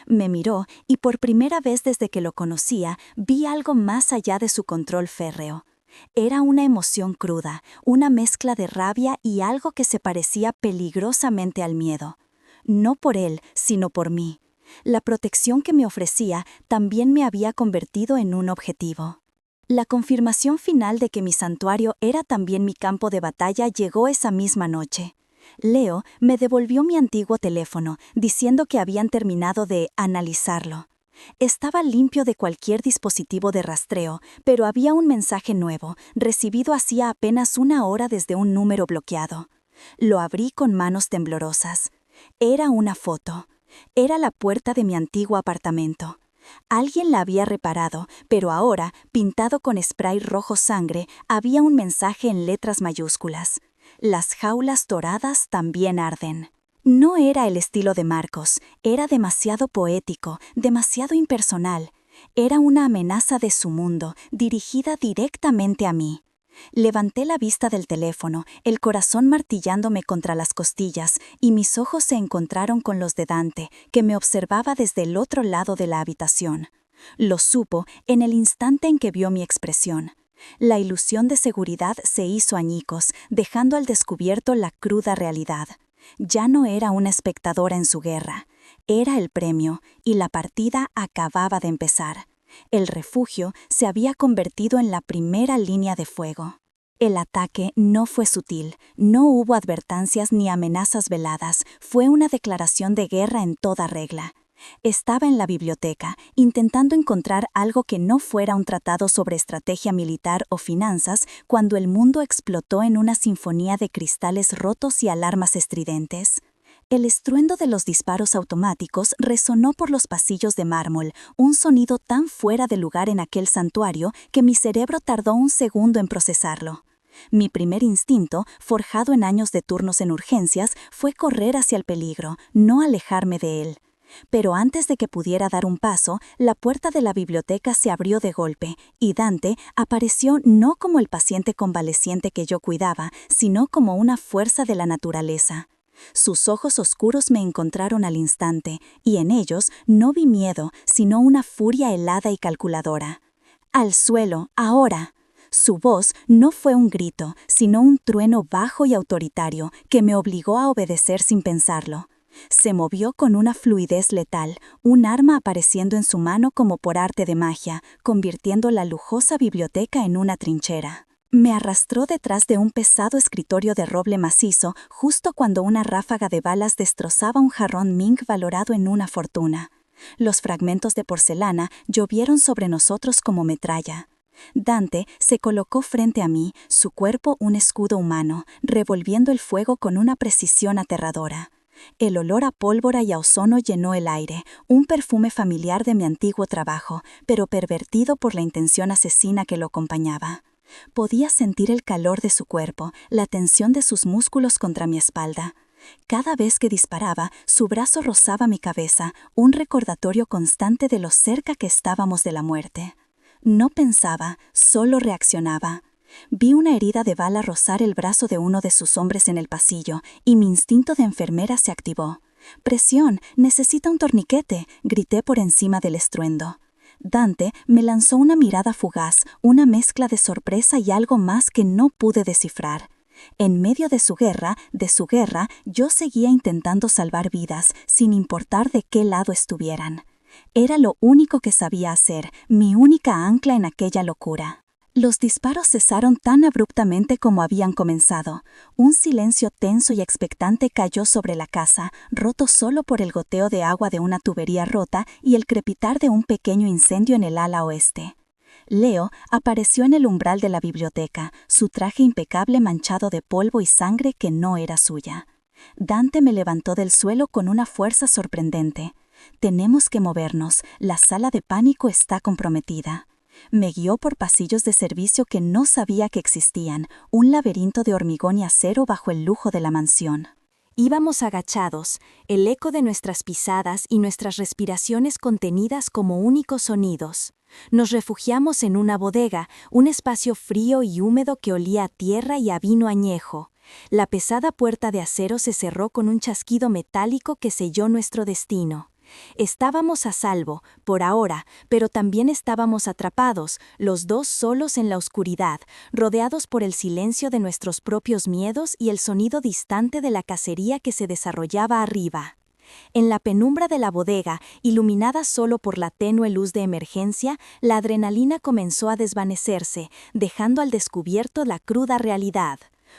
Me miró y por primera vez desde que lo conocía vi algo más allá de su control férreo. Era una emoción cruda, una mezcla de rabia y algo que se parecía peligrosamente al miedo. No por él, sino por mí. La protección que me ofrecía también me había convertido en un objetivo. La confirmación final de que mi santuario era también mi campo de batalla llegó esa misma noche. Leo me devolvió mi antiguo teléfono, diciendo que habían terminado de analizarlo. Estaba limpio de cualquier dispositivo de rastreo, pero había un mensaje nuevo, recibido hacía apenas una hora desde un número bloqueado. Lo abrí con manos temblorosas. Era una foto. Era la puerta de mi antiguo apartamento. Alguien la había reparado, pero ahora, pintado con spray rojo sangre, había un mensaje en letras mayúsculas. Las jaulas doradas también arden. No era el estilo de Marcos, era demasiado poético, demasiado impersonal. Era una amenaza de su mundo, dirigida directamente a mí. Levanté la vista del teléfono, el corazón martillándome contra las costillas, y mis ojos se encontraron con los de Dante, que me observaba desde el otro lado de la habitación. Lo supo en el instante en que vio mi expresión. La ilusión de seguridad se hizo añicos, dejando al descubierto la cruda realidad. Ya no era una espectadora en su guerra. Era el premio, y la partida acababa de empezar. El refugio se había convertido en la primera línea de fuego. El ataque no fue sutil, no hubo advertencias ni amenazas veladas, fue una declaración de guerra en toda regla. Estaba en la biblioteca, intentando encontrar algo que no fuera un tratado sobre estrategia militar o finanzas, cuando el mundo explotó en una sinfonía de cristales rotos y alarmas estridentes. El estruendo de los disparos automáticos resonó por los pasillos de mármol, un sonido tan fuera de lugar en aquel santuario que mi cerebro tardó un segundo en procesarlo. Mi primer instinto, forjado en años de turnos en urgencias, fue correr hacia el peligro, no alejarme de él. Pero antes de que pudiera dar un paso, la puerta de la biblioteca se abrió de golpe, y Dante apareció no como el paciente convaleciente que yo cuidaba, sino como una fuerza de la naturaleza. Sus ojos oscuros me encontraron al instante, y en ellos no vi miedo, sino una furia helada y calculadora. «Al suelo, ahora». Su voz no fue un grito, sino un trueno bajo y autoritario que me obligó a obedecer sin pensarlo. Se movió con una fluidez letal, un arma apareciendo en su mano como por arte de magia, convirtiendo la lujosa biblioteca en una trinchera. Me arrastró detrás de un pesado escritorio de roble macizo justo cuando una ráfaga de balas destrozaba un jarrón Ming valorado en una fortuna. Los fragmentos de porcelana llovieron sobre nosotros como metralla. Dante se colocó frente a mí, su cuerpo un escudo humano, revolviendo el fuego con una precisión aterradora. El olor a pólvora y a ozono llenó el aire, un perfume familiar de mi antiguo trabajo, pero pervertido por la intención asesina que lo acompañaba. Podía sentir el calor de su cuerpo, la tensión de sus músculos contra mi espalda. Cada vez que disparaba, su brazo rozaba mi cabeza, un recordatorio constante de lo cerca que estábamos de la muerte. No pensaba, solo reaccionaba. Vi una herida de bala rozar el brazo de uno de sus hombres en el pasillo, y mi instinto de enfermera se activó. «Presión, necesita un torniquete», grité por encima del estruendo. Dante me lanzó una mirada fugaz, una mezcla de sorpresa y algo más que no pude descifrar. En medio de su guerra, yo seguía intentando salvar vidas, sin importar de qué lado estuvieran. Era lo único que sabía hacer, mi única ancla en aquella locura. Los disparos cesaron tan abruptamente como habían comenzado. Un silencio tenso y expectante cayó sobre la casa, roto solo por el goteo de agua de una tubería rota y el crepitar de un pequeño incendio en el ala oeste. Leo apareció en el umbral de la biblioteca, su traje impecable manchado de polvo y sangre que no era suya. Dante me levantó del suelo con una fuerza sorprendente. «Tenemos que movernos, la sala de pánico está comprometida». Me guió por pasillos de servicio que no sabía que existían, un laberinto de hormigón y acero bajo el lujo de la mansión. Íbamos agachados, el eco de nuestras pisadas y nuestras respiraciones contenidas como únicos sonidos. Nos refugiamos en una bodega, un espacio frío y húmedo que olía a tierra y a vino añejo. La pesada puerta de acero se cerró con un chasquido metálico que selló nuestro destino. Estábamos a salvo, por ahora, pero también estábamos atrapados, los dos solos en la oscuridad, rodeados por el silencio de nuestros propios miedos y el sonido distante de la cacería que se desarrollaba arriba. En la penumbra de la bodega, iluminada solo por la tenue luz de emergencia, la adrenalina comenzó a desvanecerse, dejando al descubierto la cruda realidad.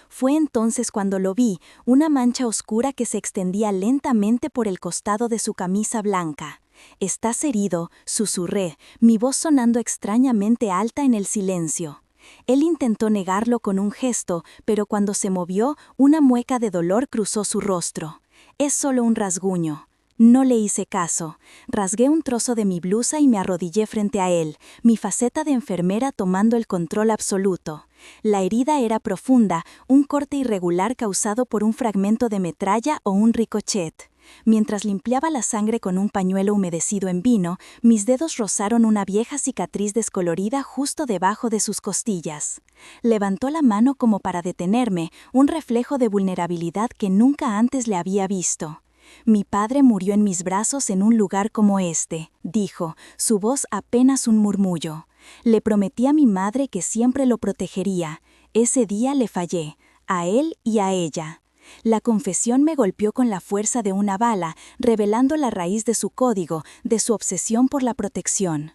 Fue entonces cuando lo vi, una mancha oscura que se extendía lentamente por el costado de su camisa blanca. «¿Estás herido?», susurré, mi voz sonando extrañamente alta en el silencio. Él intentó negarlo con un gesto, pero cuando se movió, una mueca de dolor cruzó su rostro. «Es solo un rasguño». No le hice caso. Rasgué un trozo de mi blusa y me arrodillé frente a él, mi faceta de enfermera tomando el control absoluto. La herida era profunda, un corte irregular causado por un fragmento de metralla o un ricochet. Mientras limpiaba la sangre con un pañuelo humedecido en vino, mis dedos rozaron una vieja cicatriz descolorida justo debajo de sus costillas. Levantó la mano como para detenerme, un reflejo de vulnerabilidad que nunca antes le había visto. «Mi padre murió en mis brazos en un lugar como este», dijo, su voz apenas un murmullo. «Le prometí a mi madre que siempre lo protegería. Ese día le fallé, a él y a ella». La confesión me golpeó con la fuerza de una bala, revelando la raíz de su código, de su obsesión por la protección.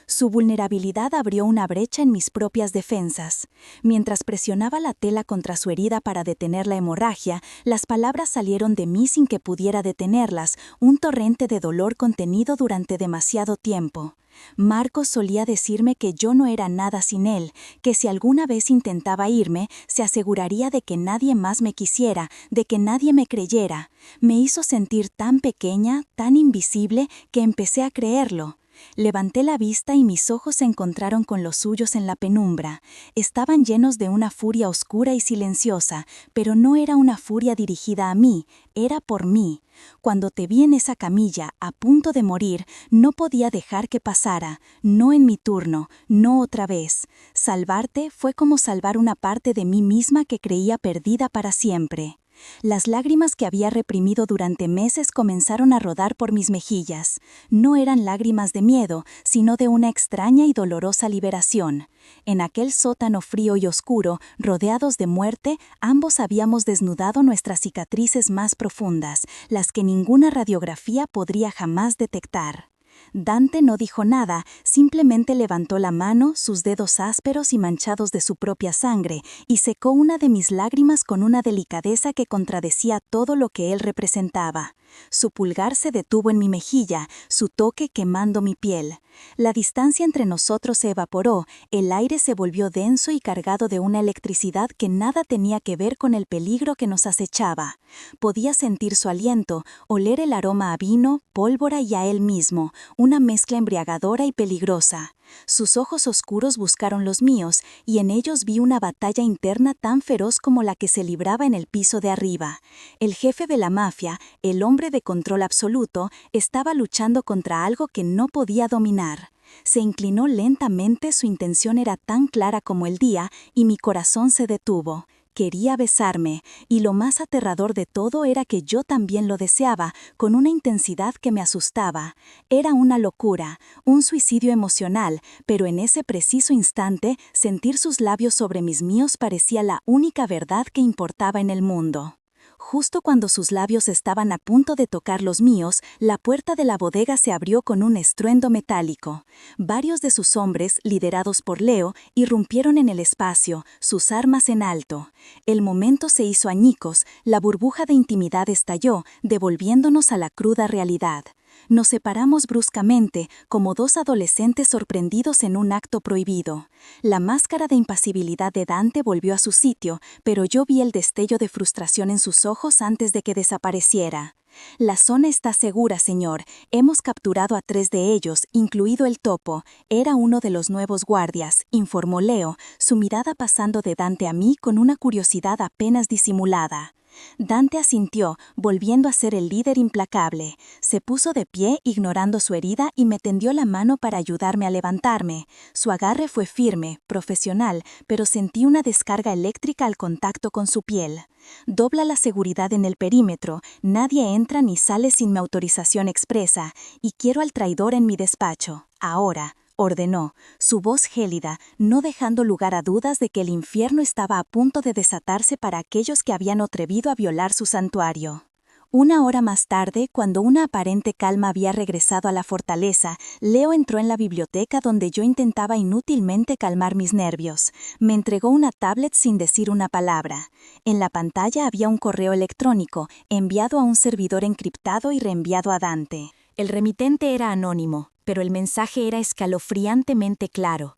Su vulnerabilidad abrió una brecha en mis propias defensas. Mientras presionaba la tela contra su herida para detener la hemorragia, las palabras salieron de mí sin que pudiera detenerlas, un torrente de dolor contenido durante demasiado tiempo. Marcos solía decirme que yo no era nada sin él, que si alguna vez intentaba irme, se aseguraría de que nadie más me quisiera, de que nadie me creyera. Me hizo sentir tan pequeña, tan invisible, que empecé a creerlo. Levanté la vista y mis ojos se encontraron con los suyos en la penumbra. Estaban llenos de una furia oscura y silenciosa, pero no era una furia dirigida a mí, era por mí. Cuando te vi en esa camilla, a punto de morir, no podía dejar que pasara, no en mi turno, no otra vez. Salvarte fue como salvar una parte de mí misma que creía perdida para siempre. Las lágrimas que había reprimido durante meses comenzaron a rodar por mis mejillas. No eran lágrimas de miedo, sino de una extraña y dolorosa liberación. En aquel sótano frío y oscuro, rodeados de muerte, ambos habíamos desnudado nuestras cicatrices más profundas, las que ninguna radiografía podría jamás detectar. Dante no dijo nada, simplemente levantó la mano, sus dedos ásperos y manchados de su propia sangre, y secó una de mis lágrimas con una delicadeza que contradecía todo lo que él representaba. Su pulgar se detuvo en mi mejilla, su toque quemando mi piel. La distancia entre nosotros se evaporó, el aire se volvió denso y cargado de una electricidad que nada tenía que ver con el peligro que nos acechaba. Podía sentir su aliento, oler el aroma a vino, pólvora y a él mismo, una mezcla embriagadora y peligrosa. Sus ojos oscuros buscaron los míos, y en ellos vi una batalla interna tan feroz como la que se libraba en el piso de arriba. El jefe de la mafia, el hombre de control absoluto, estaba luchando contra algo que no podía dominar. Se inclinó lentamente, su intención era tan clara como el día, y mi corazón se detuvo. Quería besarme, y lo más aterrador de todo era que yo también lo deseaba, con una intensidad que me asustaba. Era una locura, un suicidio emocional, pero en ese preciso instante, sentir sus labios sobre mis míos parecía la única verdad que importaba en el mundo. Justo cuando sus labios estaban a punto de tocar los míos, la puerta de la bodega se abrió con un estruendo metálico. Varios de sus hombres, liderados por Leo, irrumpieron en el espacio, sus armas en alto. El momento se hizo añicos, la burbuja de intimidad estalló, devolviéndonos a la cruda realidad. Nos separamos bruscamente, como dos adolescentes sorprendidos en un acto prohibido. La máscara de impasibilidad de Dante volvió a su sitio, pero yo vi el destello de frustración en sus ojos antes de que desapareciera. «La zona está segura, señor. Hemos capturado a 3 de ellos, incluido el topo. Era uno de los nuevos guardias», informó Leo, su mirada pasando de Dante a mí con una curiosidad apenas disimulada. Dante asintió, volviendo a ser el líder implacable. Se puso de pie, ignorando su herida, y me tendió la mano para ayudarme a levantarme. Su agarre fue firme, profesional, pero sentí una descarga eléctrica al contacto con su piel. Dobla la seguridad en el perímetro, nadie entra ni sale sin mi autorización expresa, y quiero al traidor en mi despacho, ahora, ordenó, su voz gélida, no dejando lugar a dudas de que el infierno estaba a punto de desatarse para aquellos que habían atrevido a violar su santuario. Una hora más tarde, cuando una aparente calma había regresado a la fortaleza, Leo entró en la biblioteca donde yo intentaba inútilmente calmar mis nervios. Me entregó una tablet sin decir una palabra. En la pantalla había un correo electrónico, enviado a un servidor encriptado y reenviado a Dante. El remitente era anónimo, pero el mensaje era escalofriantemente claro.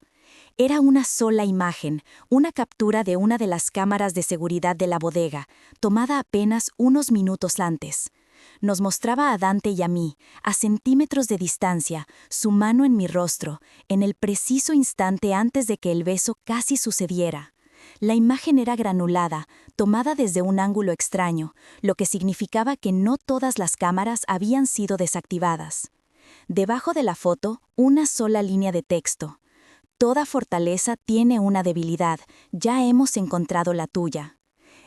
Era una sola imagen, una captura de una de las cámaras de seguridad de la bodega, tomada apenas unos minutos antes. Nos mostraba a Dante y a mí, a centímetros de distancia, su mano en mi rostro, en el preciso instante antes de que el beso casi sucediera. La imagen era granulada, tomada desde un ángulo extraño, lo que significaba que no todas las cámaras habían sido desactivadas. Debajo de la foto, una sola línea de texto. Toda fortaleza tiene una debilidad, ya hemos encontrado la tuya.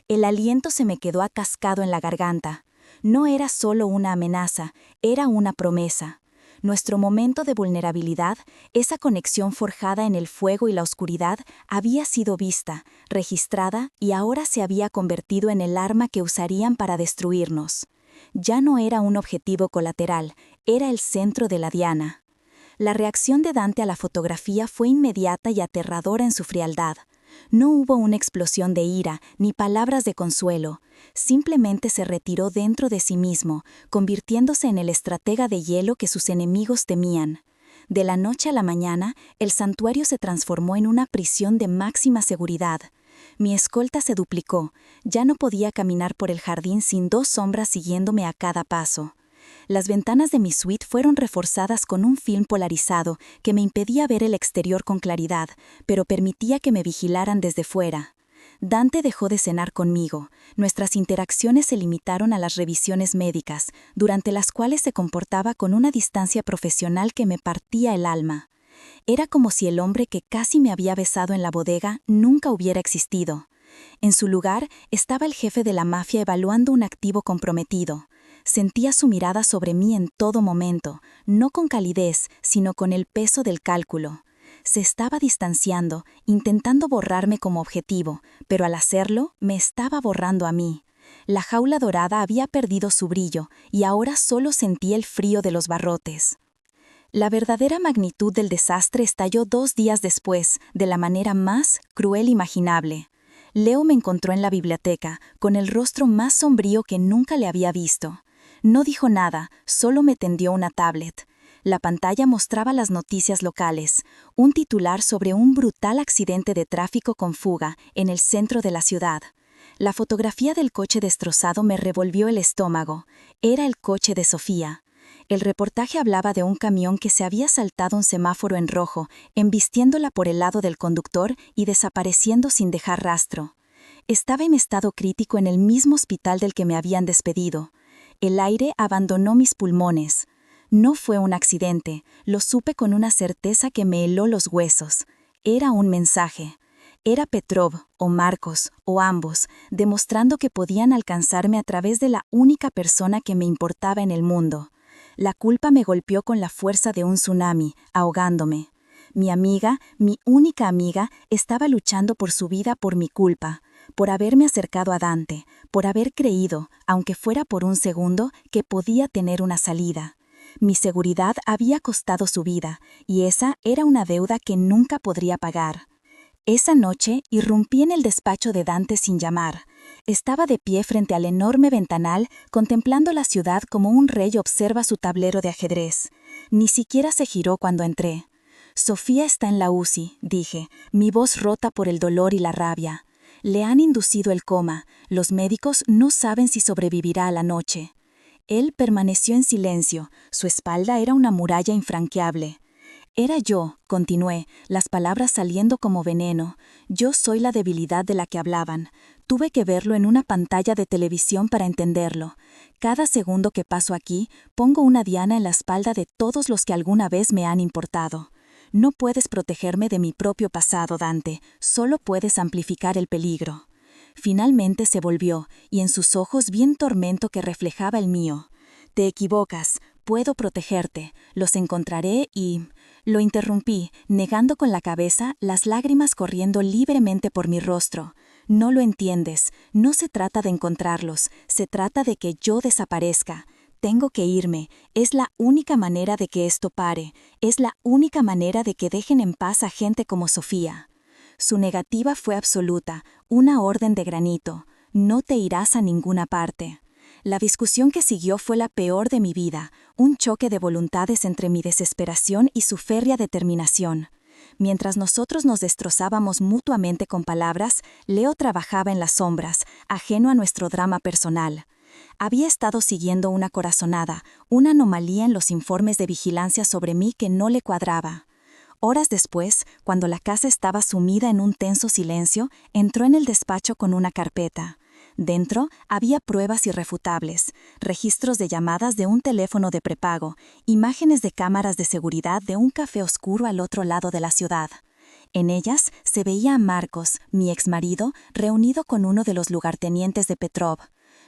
El aliento se me quedó atascado en la garganta. No era solo una amenaza, era una promesa. Nuestro momento de vulnerabilidad, esa conexión forjada en el fuego y la oscuridad, había sido vista, registrada y ahora se había convertido en el arma que usarían para destruirnos. Ya no era un objetivo colateral, era el centro de la diana. La reacción de Dante a la fotografía fue inmediata y aterradora en su frialdad. No hubo una explosión de ira, ni palabras de consuelo. Simplemente se retiró dentro de sí mismo, convirtiéndose en el estratega de hielo que sus enemigos temían. De la noche a la mañana, el santuario se transformó en una prisión de máxima seguridad. Mi escolta se duplicó. Ya no podía caminar por el jardín sin 2 sombras siguiéndome a cada paso. Las ventanas de mi suite fueron reforzadas con un film polarizado que me impedía ver el exterior con claridad, pero permitía que me vigilaran desde fuera. Dante dejó de cenar conmigo. Nuestras interacciones se limitaron a las revisiones médicas, durante las cuales se comportaba con una distancia profesional que me partía el alma. Era como si el hombre que casi me había besado en la bodega nunca hubiera existido. En su lugar estaba el jefe de la mafia evaluando un activo comprometido. Sentía su mirada sobre mí en todo momento, no con calidez, sino con el peso del cálculo. Se estaba distanciando, intentando borrarme como objetivo, pero al hacerlo, me estaba borrando a mí. La jaula dorada había perdido su brillo y ahora solo sentía el frío de los barrotes. La verdadera magnitud del desastre estalló 2 días después, de la manera más cruel imaginable. Leo me encontró en la biblioteca, con el rostro más sombrío que nunca le había visto. No dijo nada, solo me tendió una tablet. La pantalla mostraba las noticias locales, un titular sobre un brutal accidente de tráfico con fuga en el centro de la ciudad. La fotografía del coche destrozado me revolvió el estómago. Era el coche de Sofía. El reportaje hablaba de un camión que se había saltado un semáforo en rojo, embistiéndola por el lado del conductor y desapareciendo sin dejar rastro. Estaba en estado crítico en el mismo hospital del que me habían despedido. El aire abandonó mis pulmones. No fue un accidente, lo supe con una certeza que me heló los huesos. Era un mensaje. Era Petrov, o Marcos, o ambos, demostrando que podían alcanzarme a través de la única persona que me importaba en el mundo. La culpa me golpeó con la fuerza de un tsunami, ahogándome. Mi amiga, mi única amiga, estaba luchando por su vida por mi culpa, por haberme acercado a Dante, por haber creído, aunque fuera por un segundo, que podía tener una salida. Mi seguridad había costado su vida, y esa era una deuda que nunca podría pagar. Esa noche irrumpí en el despacho de Dante sin llamar. Estaba de pie frente al enorme ventanal, contemplando la ciudad como un rey observa su tablero de ajedrez. Ni siquiera se giró cuando entré. «Sofía está en la UCI», dije, mi voz rota por el dolor y la rabia. Le han inducido el coma. Los médicos no saben si sobrevivirá a la noche. Él permaneció en silencio. Su espalda era una muralla infranqueable. «Era yo», continué, las palabras saliendo como veneno. «Yo soy la debilidad de la que hablaban. Tuve que verlo en una pantalla de televisión para entenderlo. Cada segundo que paso aquí, pongo una diana en la espalda de todos los que alguna vez me han importado. No puedes protegerme de mi propio pasado, Dante, solo puedes amplificar el peligro. Finalmente se volvió, y en sus ojos vi un tormento que reflejaba el mío. Te equivocas, puedo protegerte, los encontraré y... Lo interrumpí, negando con la cabeza, las lágrimas corriendo libremente por mi rostro. No lo entiendes, no se trata de encontrarlos, se trata de que yo desaparezca. Tengo que irme, es la única manera de que esto pare, es la única manera de que dejen en paz a gente como Sofía. Su negativa fue absoluta, una orden de granito. No te irás a ninguna parte. La discusión que siguió fue la peor de mi vida, un choque de voluntades entre mi desesperación y su férrea determinación. Mientras nosotros nos destrozábamos mutuamente con palabras, Leo trabajaba en las sombras, ajeno a nuestro drama personal. Había estado siguiendo una corazonada, una anomalía en los informes de vigilancia sobre mí que no le cuadraba. Horas después, cuando la casa estaba sumida en un tenso silencio, entró en el despacho con una carpeta. Dentro había pruebas irrefutables, registros de llamadas de un teléfono de prepago, imágenes de cámaras de seguridad de un café oscuro al otro lado de la ciudad. En ellas se veía a Marcos, mi exmarido, reunido con uno de los lugartenientes de Petrov.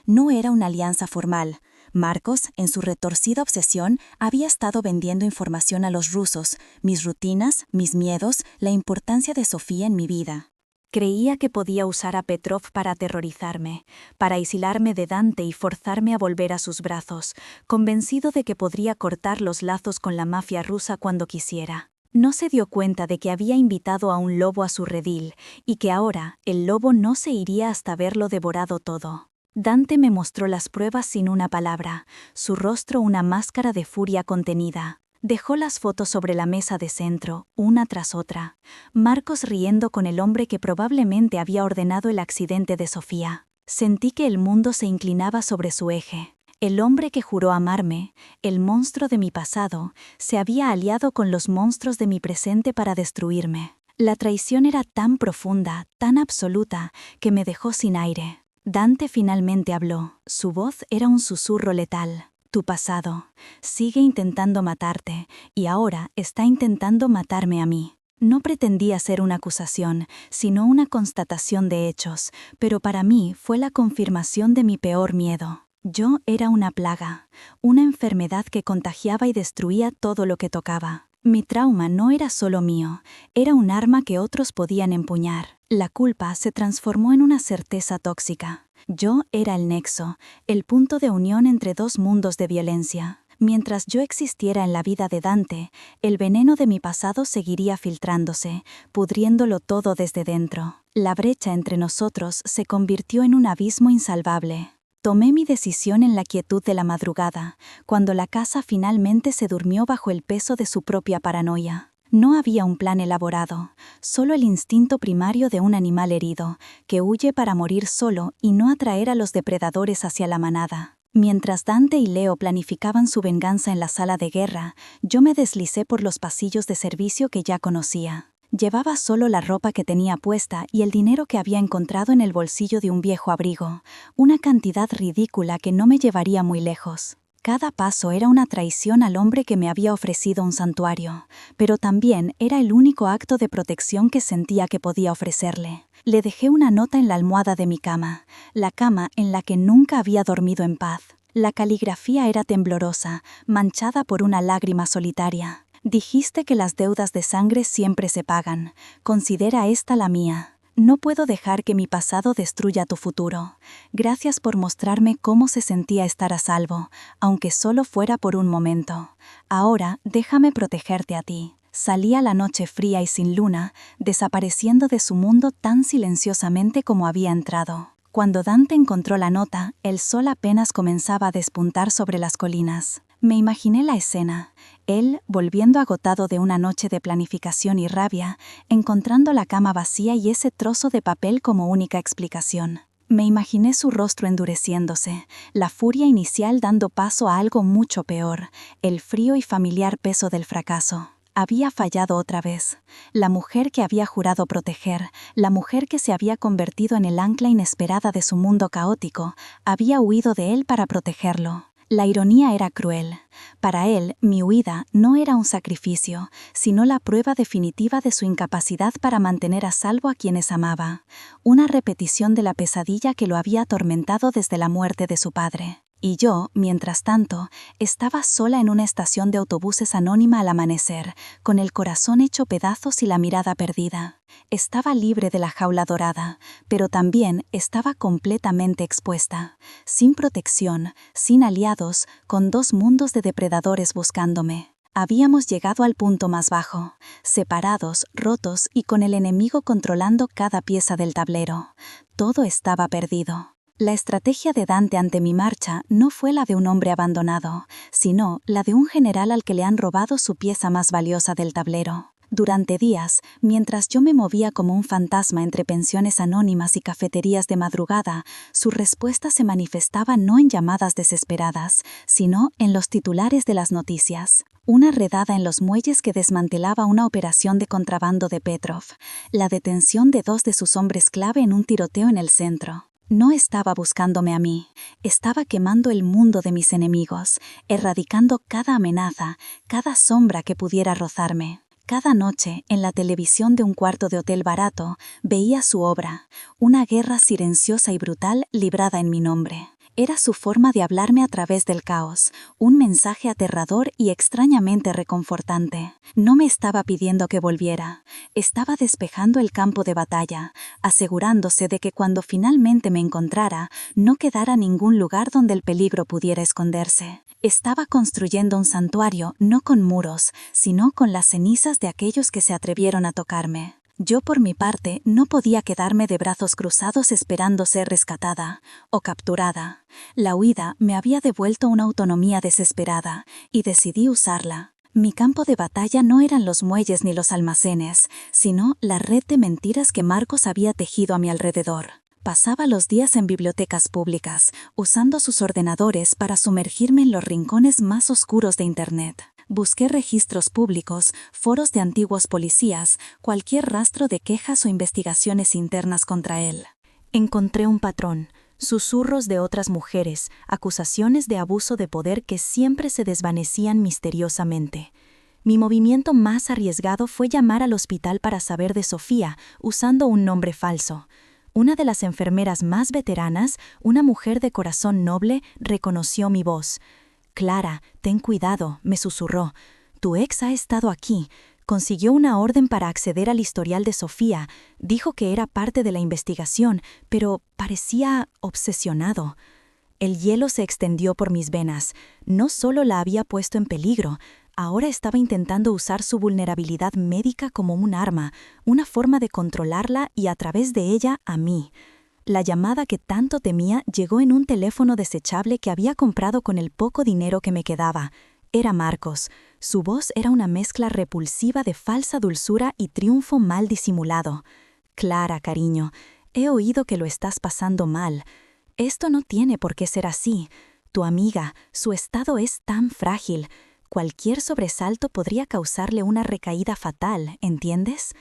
No era una alianza formal. Marcos, en su retorcida obsesión, había estado vendiendo información a los rusos, mis rutinas, mis miedos, la importancia de Sofía en mi vida. Creía que podía usar a Petrov para aterrorizarme, para aislarme de Dante y forzarme a volver a sus brazos, convencido de que podría cortar los lazos con la mafia rusa cuando quisiera. No se dio cuenta de que había invitado a un lobo a su redil y que ahora el lobo no se iría hasta verlo devorado todo. Dante me mostró las pruebas sin una palabra, su rostro una máscara de furia contenida. Dejó las fotos sobre la mesa de centro, una tras otra. Marcos riendo con el hombre que probablemente había ordenado el accidente de Sofía. Sentí que el mundo se inclinaba sobre su eje. El hombre que juró amarme, el monstruo de mi pasado, se había aliado con los monstruos de mi presente para destruirme. La traición era tan profunda, tan absoluta, que me dejó sin aire. Dante finalmente habló. Su voz era un susurro letal. Tu pasado sigue intentando matarte y ahora está intentando matarme a mí. No pretendía ser una acusación, sino una constatación de hechos, pero para mí fue la confirmación de mi peor miedo. Yo era una plaga, una enfermedad que contagiaba y destruía todo lo que tocaba. Mi trauma no era solo mío, era un arma que otros podían empuñar. La culpa se transformó en una certeza tóxica. Yo era el nexo, el punto de unión entre dos mundos de violencia. Mientras yo existiera en la vida de Dante, el veneno de mi pasado seguiría filtrándose, pudriéndolo todo desde dentro. La brecha entre nosotros se convirtió en un abismo insalvable. Tomé mi decisión en la quietud de la madrugada, cuando la casa finalmente se durmió bajo el peso de su propia paranoia. No había un plan elaborado, solo el instinto primario de un animal herido, que huye para morir solo y no atraer a los depredadores hacia la manada. Mientras Dante y Leo planificaban su venganza en la sala de guerra, yo me deslicé por los pasillos de servicio que ya conocía. Llevaba solo la ropa que tenía puesta y el dinero que había encontrado en el bolsillo de un viejo abrigo, una cantidad ridícula que no me llevaría muy lejos. Cada paso era una traición al hombre que me había ofrecido un santuario, pero también era el único acto de protección que sentía que podía ofrecerle. Le dejé una nota en la almohada de mi cama, la cama en la que nunca había dormido en paz. La caligrafía era temblorosa, manchada por una lágrima solitaria. Dijiste que las deudas de sangre siempre se pagan. Considera esta la mía. No puedo dejar que mi pasado destruya tu futuro. Gracias por mostrarme cómo se sentía estar a salvo, aunque solo fuera por un momento. Ahora déjame protegerte a ti. Salía la noche fría y sin luna, desapareciendo de su mundo tan silenciosamente como había entrado. Cuando Dante encontró la nota, el sol apenas comenzaba a despuntar sobre las colinas. Me imaginé la escena, él volviendo agotado de una noche de planificación y rabia, encontrando la cama vacía y ese trozo de papel como única explicación. Me imaginé su rostro endureciéndose, la furia inicial dando paso a algo mucho peor, el frío y familiar peso del fracaso. Había fallado otra vez. La mujer que había jurado proteger, la mujer que se había convertido en el ancla inesperada de su mundo caótico, había huido de él para protegerlo. La ironía era cruel. Para él, mi huida no era un sacrificio, sino la prueba definitiva de su incapacidad para mantener a salvo a quienes amaba. Una repetición de la pesadilla que lo había atormentado desde la muerte de su padre. Y yo, mientras tanto, estaba sola en una estación de autobuses anónima al amanecer, con el corazón hecho pedazos y la mirada perdida. Estaba libre de la jaula dorada, pero también estaba completamente expuesta, sin protección, sin aliados, con 2 mundos de depredadores buscándome. Habíamos llegado al punto más bajo, separados, rotos y con el enemigo controlando cada pieza del tablero. Todo estaba perdido. La estrategia de Dante ante mi marcha no fue la de un hombre abandonado, sino la de un general al que le han robado su pieza más valiosa del tablero. Durante días, mientras yo me movía como un fantasma entre pensiones anónimas y cafeterías de madrugada, su respuesta se manifestaba no en llamadas desesperadas, sino en los titulares de las noticias. Una redada en los muelles que desmantelaba una operación de contrabando de Petrov, la detención de 2 de sus hombres clave en un tiroteo en el centro. No estaba buscándome a mí, estaba quemando el mundo de mis enemigos, erradicando cada amenaza, cada sombra que pudiera rozarme. Cada noche, en la televisión de un cuarto de hotel barato, veía su obra, una guerra silenciosa y brutal librada en mi nombre. Era su forma de hablarme a través del caos, un mensaje aterrador y extrañamente reconfortante. No me estaba pidiendo que volviera, estaba despejando el campo de batalla, asegurándose de que cuando finalmente me encontrara, no quedara ningún lugar donde el peligro pudiera esconderse. Estaba construyendo un santuario no con muros, sino con las cenizas de aquellos que se atrevieron a tocarme. Yo, por mi parte, no podía quedarme de brazos cruzados esperando ser rescatada o capturada. La huida me había devuelto una autonomía desesperada y decidí usarla. Mi campo de batalla no eran los muelles ni los almacenes, sino la red de mentiras que Marcos había tejido a mi alrededor. Pasaba los días en bibliotecas públicas, usando sus ordenadores para sumergirme en los rincones más oscuros de Internet. Busqué registros públicos, foros de antiguos policías, cualquier rastro de quejas o investigaciones internas contra él. Encontré un patrón, susurros de otras mujeres, acusaciones de abuso de poder que siempre se desvanecían misteriosamente. Mi movimiento más arriesgado fue llamar al hospital para saber de Sofía, usando un nombre falso. Una de las enfermeras más veteranas, una mujer de corazón noble, reconoció mi voz. «Clara, ten cuidado», me susurró. «Tu ex ha estado aquí. Consiguió una orden para acceder al historial de Sofía. Dijo que era parte de la investigación, pero parecía obsesionado». El hielo se extendió por mis venas. No solo la había puesto en peligro, ahora estaba intentando usar su vulnerabilidad médica como un arma, una forma de controlarla y a través de ella a mí. La llamada que tanto temía llegó en un teléfono desechable que había comprado con el poco dinero que me quedaba. Era Marcos. Su voz era una mezcla repulsiva de falsa dulzura y triunfo mal disimulado. «Clara, cariño, he oído que lo estás pasando mal. Esto no tiene por qué ser así. Tu amiga, su estado es tan frágil. Cualquier sobresalto podría causarle una recaída fatal, ¿entiendes?»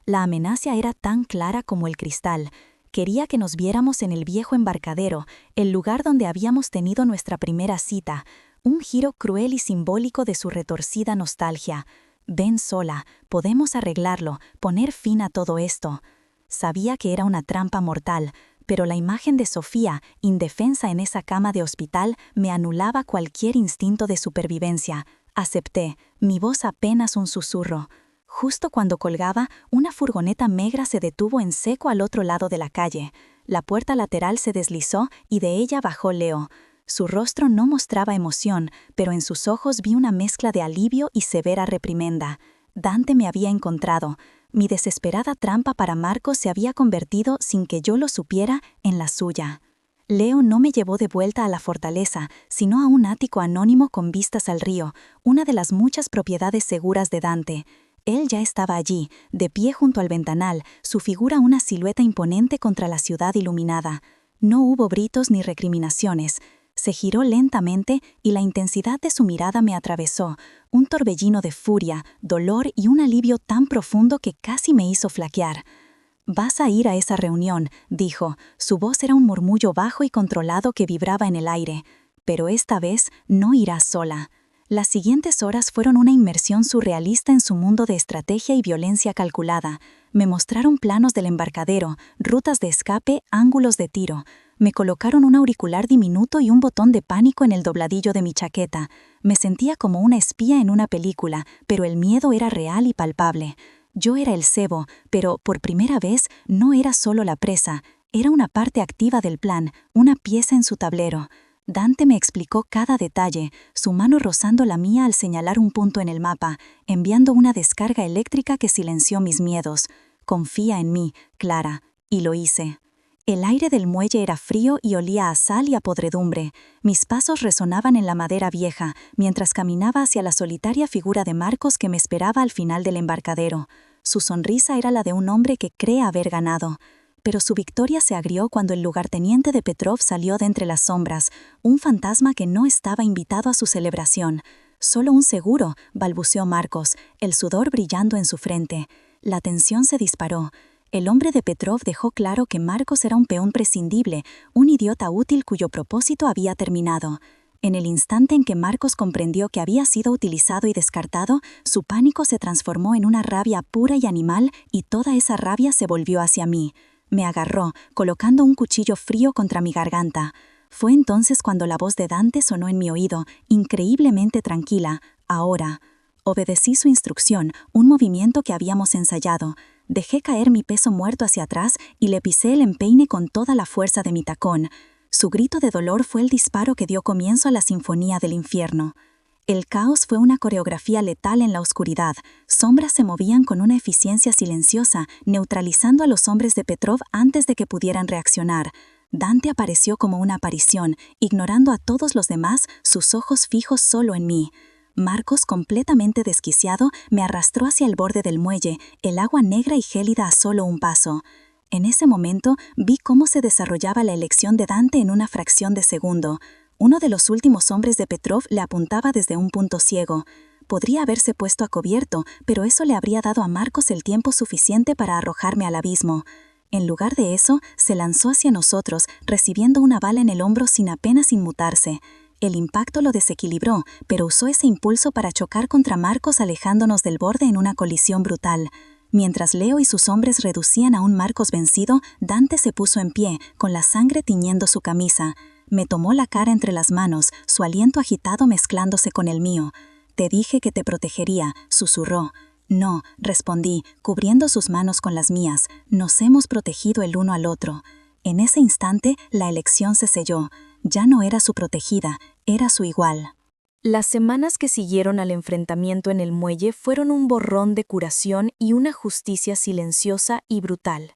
La amenaza era tan clara como el cristal. Quería que nos viéramos en el viejo embarcadero, el lugar donde habíamos tenido nuestra primera cita, un giro cruel y simbólico de su retorcida nostalgia. «Ven sola, podemos arreglarlo, poner fin a todo esto». Sabía que era una trampa mortal, pero la imagen de Sofía, indefensa en esa cama de hospital, me anulaba cualquier instinto de supervivencia. Acepté, mi voz apenas un susurro. Justo cuando colgaba, una furgoneta negra se detuvo en seco al otro lado de la calle. La puerta lateral se deslizó y de ella bajó Leo. Su rostro no mostraba emoción, pero en sus ojos vi una mezcla de alivio y severa reprimenda. Dante me había encontrado. Mi desesperada trampa para Marcos se había convertido, sin que yo lo supiera, en la suya. Leo no me llevó de vuelta a la fortaleza, sino a un ático anónimo con vistas al río, una de las muchas propiedades seguras de Dante. Él ya estaba allí, de pie junto al ventanal, su figura una silueta imponente contra la ciudad iluminada. No hubo gritos ni recriminaciones. Se giró lentamente y la intensidad de su mirada me atravesó, un torbellino de furia, dolor y un alivio tan profundo que casi me hizo flaquear. «Vas a ir a esa reunión», dijo. Su voz era un murmullo bajo y controlado que vibraba en el aire. «Pero esta vez no irás sola». Las siguientes horas fueron una inmersión surrealista en su mundo de estrategia y violencia calculada. Me mostraron planos del embarcadero, rutas de escape, ángulos de tiro. Me colocaron un auricular diminuto y un botón de pánico en el dobladillo de mi chaqueta. Me sentía como una espía en una película, pero el miedo era real y palpable. Yo era el cebo, pero por primera vez no era solo la presa, era una parte activa del plan, una pieza en su tablero. Dante me explicó cada detalle, su mano rozando la mía al señalar un punto en el mapa, enviando una descarga eléctrica que silenció mis miedos. «Confía en mí, Clara», y lo hice. El aire del muelle era frío y olía a sal y a podredumbre. Mis pasos resonaban en la madera vieja, mientras caminaba hacia la solitaria figura de Marcos que me esperaba al final del embarcadero. Su sonrisa era la de un hombre que cree haber ganado. Pero su victoria se agrió cuando el lugarteniente de Petrov salió de entre las sombras, un fantasma que no estaba invitado a su celebración. «Solo un seguro», balbuceó Marcos, el sudor brillando en su frente. La tensión se disparó. El hombre de Petrov dejó claro que Marcos era un peón prescindible, un idiota útil cuyo propósito había terminado. En el instante en que Marcos comprendió que había sido utilizado y descartado, su pánico se transformó en una rabia pura y animal y toda esa rabia se volvió hacia mí. Me agarró, colocando un cuchillo frío contra mi garganta. Fue entonces cuando la voz de Dante sonó en mi oído, increíblemente tranquila. «Ahora». Obedecí su instrucción, un movimiento que habíamos ensayado. Dejé caer mi peso muerto hacia atrás y le pisé el empeine con toda la fuerza de mi tacón. Su grito de dolor fue el disparo que dio comienzo a la sinfonía del infierno. El caos fue una coreografía letal en la oscuridad. Sombras se movían con una eficiencia silenciosa, neutralizando a los hombres de Petrov antes de que pudieran reaccionar. Dante apareció como una aparición, ignorando a todos los demás, sus ojos fijos solo en mí. Marcos, completamente desquiciado, me arrastró hacia el borde del muelle, el agua negra y gélida a solo un paso. En ese momento vi cómo se desarrollaba la elección de Dante en una fracción de segundo. Uno de los últimos hombres de Petrov le apuntaba desde un punto ciego. Podría haberse puesto a cubierto, pero eso le habría dado a Marcos el tiempo suficiente para arrojarme al abismo. En lugar de eso, se lanzó hacia nosotros, recibiendo una bala en el hombro sin apenas inmutarse. El impacto lo desequilibró, pero usó ese impulso para chocar contra Marcos, alejándonos del borde en una colisión brutal. Mientras Leo y sus hombres reducían a un Marcos vencido, Dante se puso en pie, con la sangre tiñendo su camisa. Me tomó la cara entre las manos, su aliento agitado mezclándose con el mío. «Te dije que te protegería», susurró. «No», respondí, cubriendo sus manos con las mías. «Nos hemos protegido el uno al otro». En ese instante, la elección se selló. Ya no era su protegida, era su igual. Las semanas que siguieron al enfrentamiento en el muelle fueron un borrón de curación y una justicia silenciosa y brutal.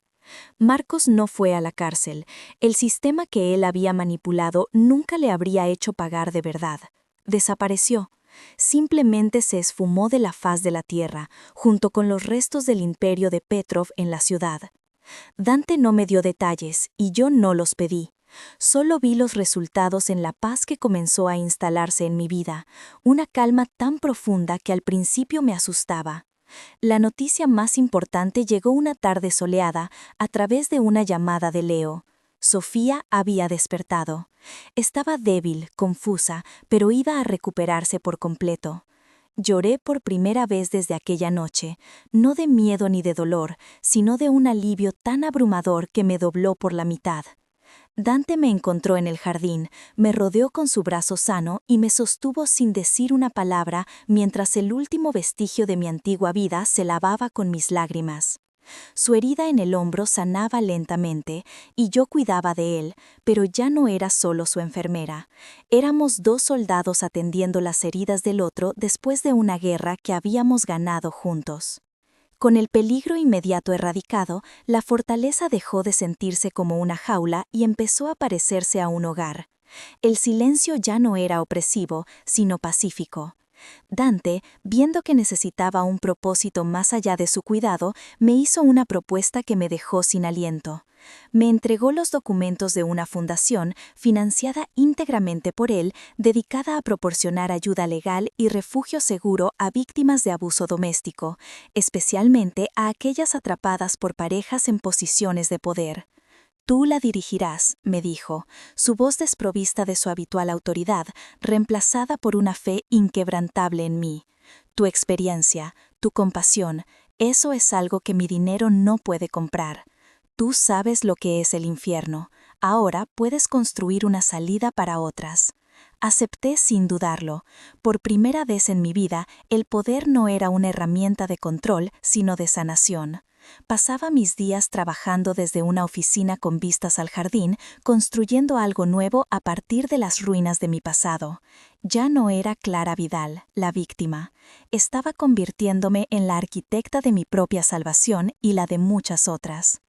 Marcos no fue a la cárcel. El sistema que él había manipulado nunca le habría hecho pagar de verdad. Desapareció. Simplemente se esfumó de la faz de la tierra, junto con los restos del imperio de Petrov en la ciudad. Dante no me dio detalles y yo no los pedí. Solo vi los resultados en la paz que comenzó a instalarse en mi vida, una calma tan profunda que al principio me asustaba. La noticia más importante llegó una tarde soleada a través de una llamada de Leo. Sofía había despertado. Estaba débil, confusa, pero iba a recuperarse por completo. Lloré por primera vez desde aquella noche, no de miedo ni de dolor, sino de un alivio tan abrumador que me dobló por la mitad. Dante me encontró en el jardín, me rodeó con su brazo sano y me sostuvo sin decir una palabra mientras el último vestigio de mi antigua vida se lavaba con mis lágrimas. Su herida en el hombro sanaba lentamente y yo cuidaba de él, pero ya no era solo su enfermera. Éramos dos soldados atendiendo las heridas del otro después de una guerra que habíamos ganado juntos. Con el peligro inmediato erradicado, la fortaleza dejó de sentirse como una jaula y empezó a parecerse a un hogar. El silencio ya no era opresivo, sino pacífico. Dante, viendo que necesitaba un propósito más allá de su cuidado, me hizo una propuesta que me dejó sin aliento. Me entregó los documentos de una fundación financiada íntegramente por él, dedicada a proporcionar ayuda legal y refugio seguro a víctimas de abuso doméstico, especialmente a aquellas atrapadas por parejas en posiciones de poder. Tú la dirigirás, me dijo, su voz desprovista de su habitual autoridad, reemplazada por una fe inquebrantable en mí. Tu experiencia, tu compasión, eso es algo que mi dinero no puede comprar. Tú sabes lo que es el infierno. Ahora puedes construir una salida para otras. Acepté sin dudarlo. Por primera vez en mi vida, el poder no era una herramienta de control, sino de sanación. Pasaba mis días trabajando desde una oficina con vistas al jardín, construyendo algo nuevo a partir de las ruinas de mi pasado. Ya no era Clara Vidal, la víctima. Estaba convirtiéndome en la arquitecta de mi propia salvación y la de muchas otras.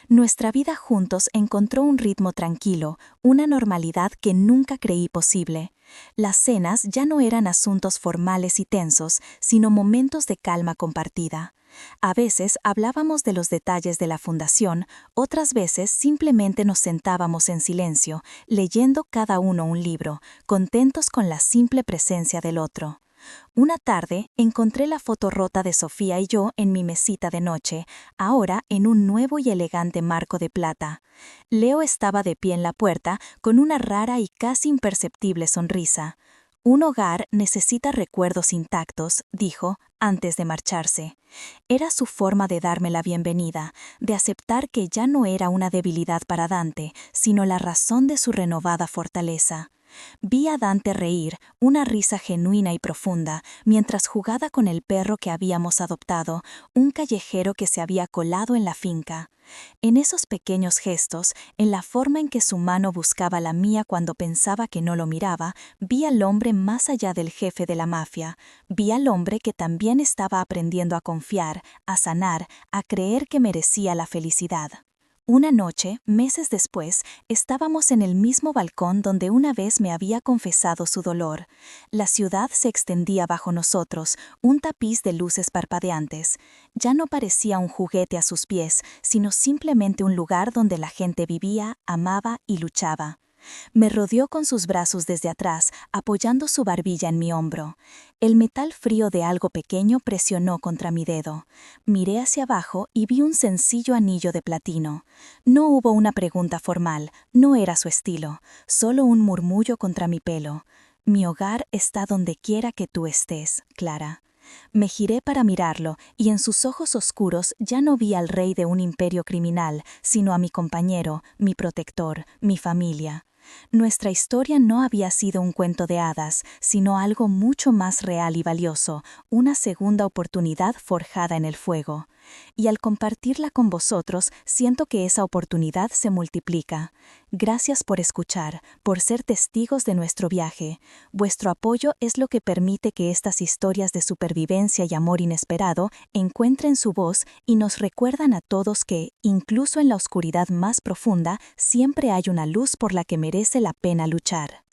Nuestra vida juntos encontró un ritmo tranquilo, una normalidad que nunca creí posible. Las cenas ya no eran asuntos formales y tensos, sino momentos de calma compartida. A veces hablábamos de los detalles de la fundación, otras veces simplemente nos sentábamos en silencio, leyendo cada uno un libro, contentos con la simple presencia del otro. Una tarde encontré la foto rota de Sofía y yo en mi mesita de noche, ahora en un nuevo y elegante marco de plata. Leo estaba de pie en la puerta con una rara y casi imperceptible sonrisa. Un hogar necesita recuerdos intactos, dijo, antes de marcharse. Era su forma de darme la bienvenida, de aceptar que ya no era una debilidad para Dante, sino la razón de su renovada fortaleza. Vi a Dante reír, una risa genuina y profunda, mientras jugaba con el perro que habíamos adoptado, un callejero que se había colado en la finca. En esos pequeños gestos, en la forma en que su mano buscaba la mía cuando pensaba que no lo miraba, vi al hombre más allá del jefe de la mafia. Vi al hombre que también estaba aprendiendo a confiar, a sanar, a creer que merecía la felicidad. Una noche, meses después, estábamos en el mismo balcón donde una vez me había confesado su dolor. La ciudad se extendía bajo nosotros, un tapiz de luces parpadeantes. Ya no parecía un juguete a sus pies, sino simplemente un lugar donde la gente vivía, amaba y luchaba. Me rodeó con sus brazos desde atrás, apoyando su barbilla en mi hombro. El metal frío de algo pequeño presionó contra mi dedo. Miré hacia abajo y vi un sencillo anillo de platino. No hubo una pregunta formal, no era su estilo, solo un murmullo contra mi pelo. Mi hogar está donde quiera que tú estés, Clara. Me giré para mirarlo, y en sus ojos oscuros ya no vi al rey de un imperio criminal, sino a mi compañero, mi protector, mi familia. Nuestra historia no había sido un cuento de hadas, sino algo mucho más real y valioso, una segunda oportunidad forjada en el fuego. Y al compartirla con vosotros, siento que esa oportunidad se multiplica. Gracias por escuchar, por ser testigos de nuestro viaje. Vuestro apoyo es lo que permite que estas historias de supervivencia y amor inesperado encuentren su voz y nos recuerdan a todos que, incluso en la oscuridad más profunda, siempre hay una luz por la que merece la pena luchar.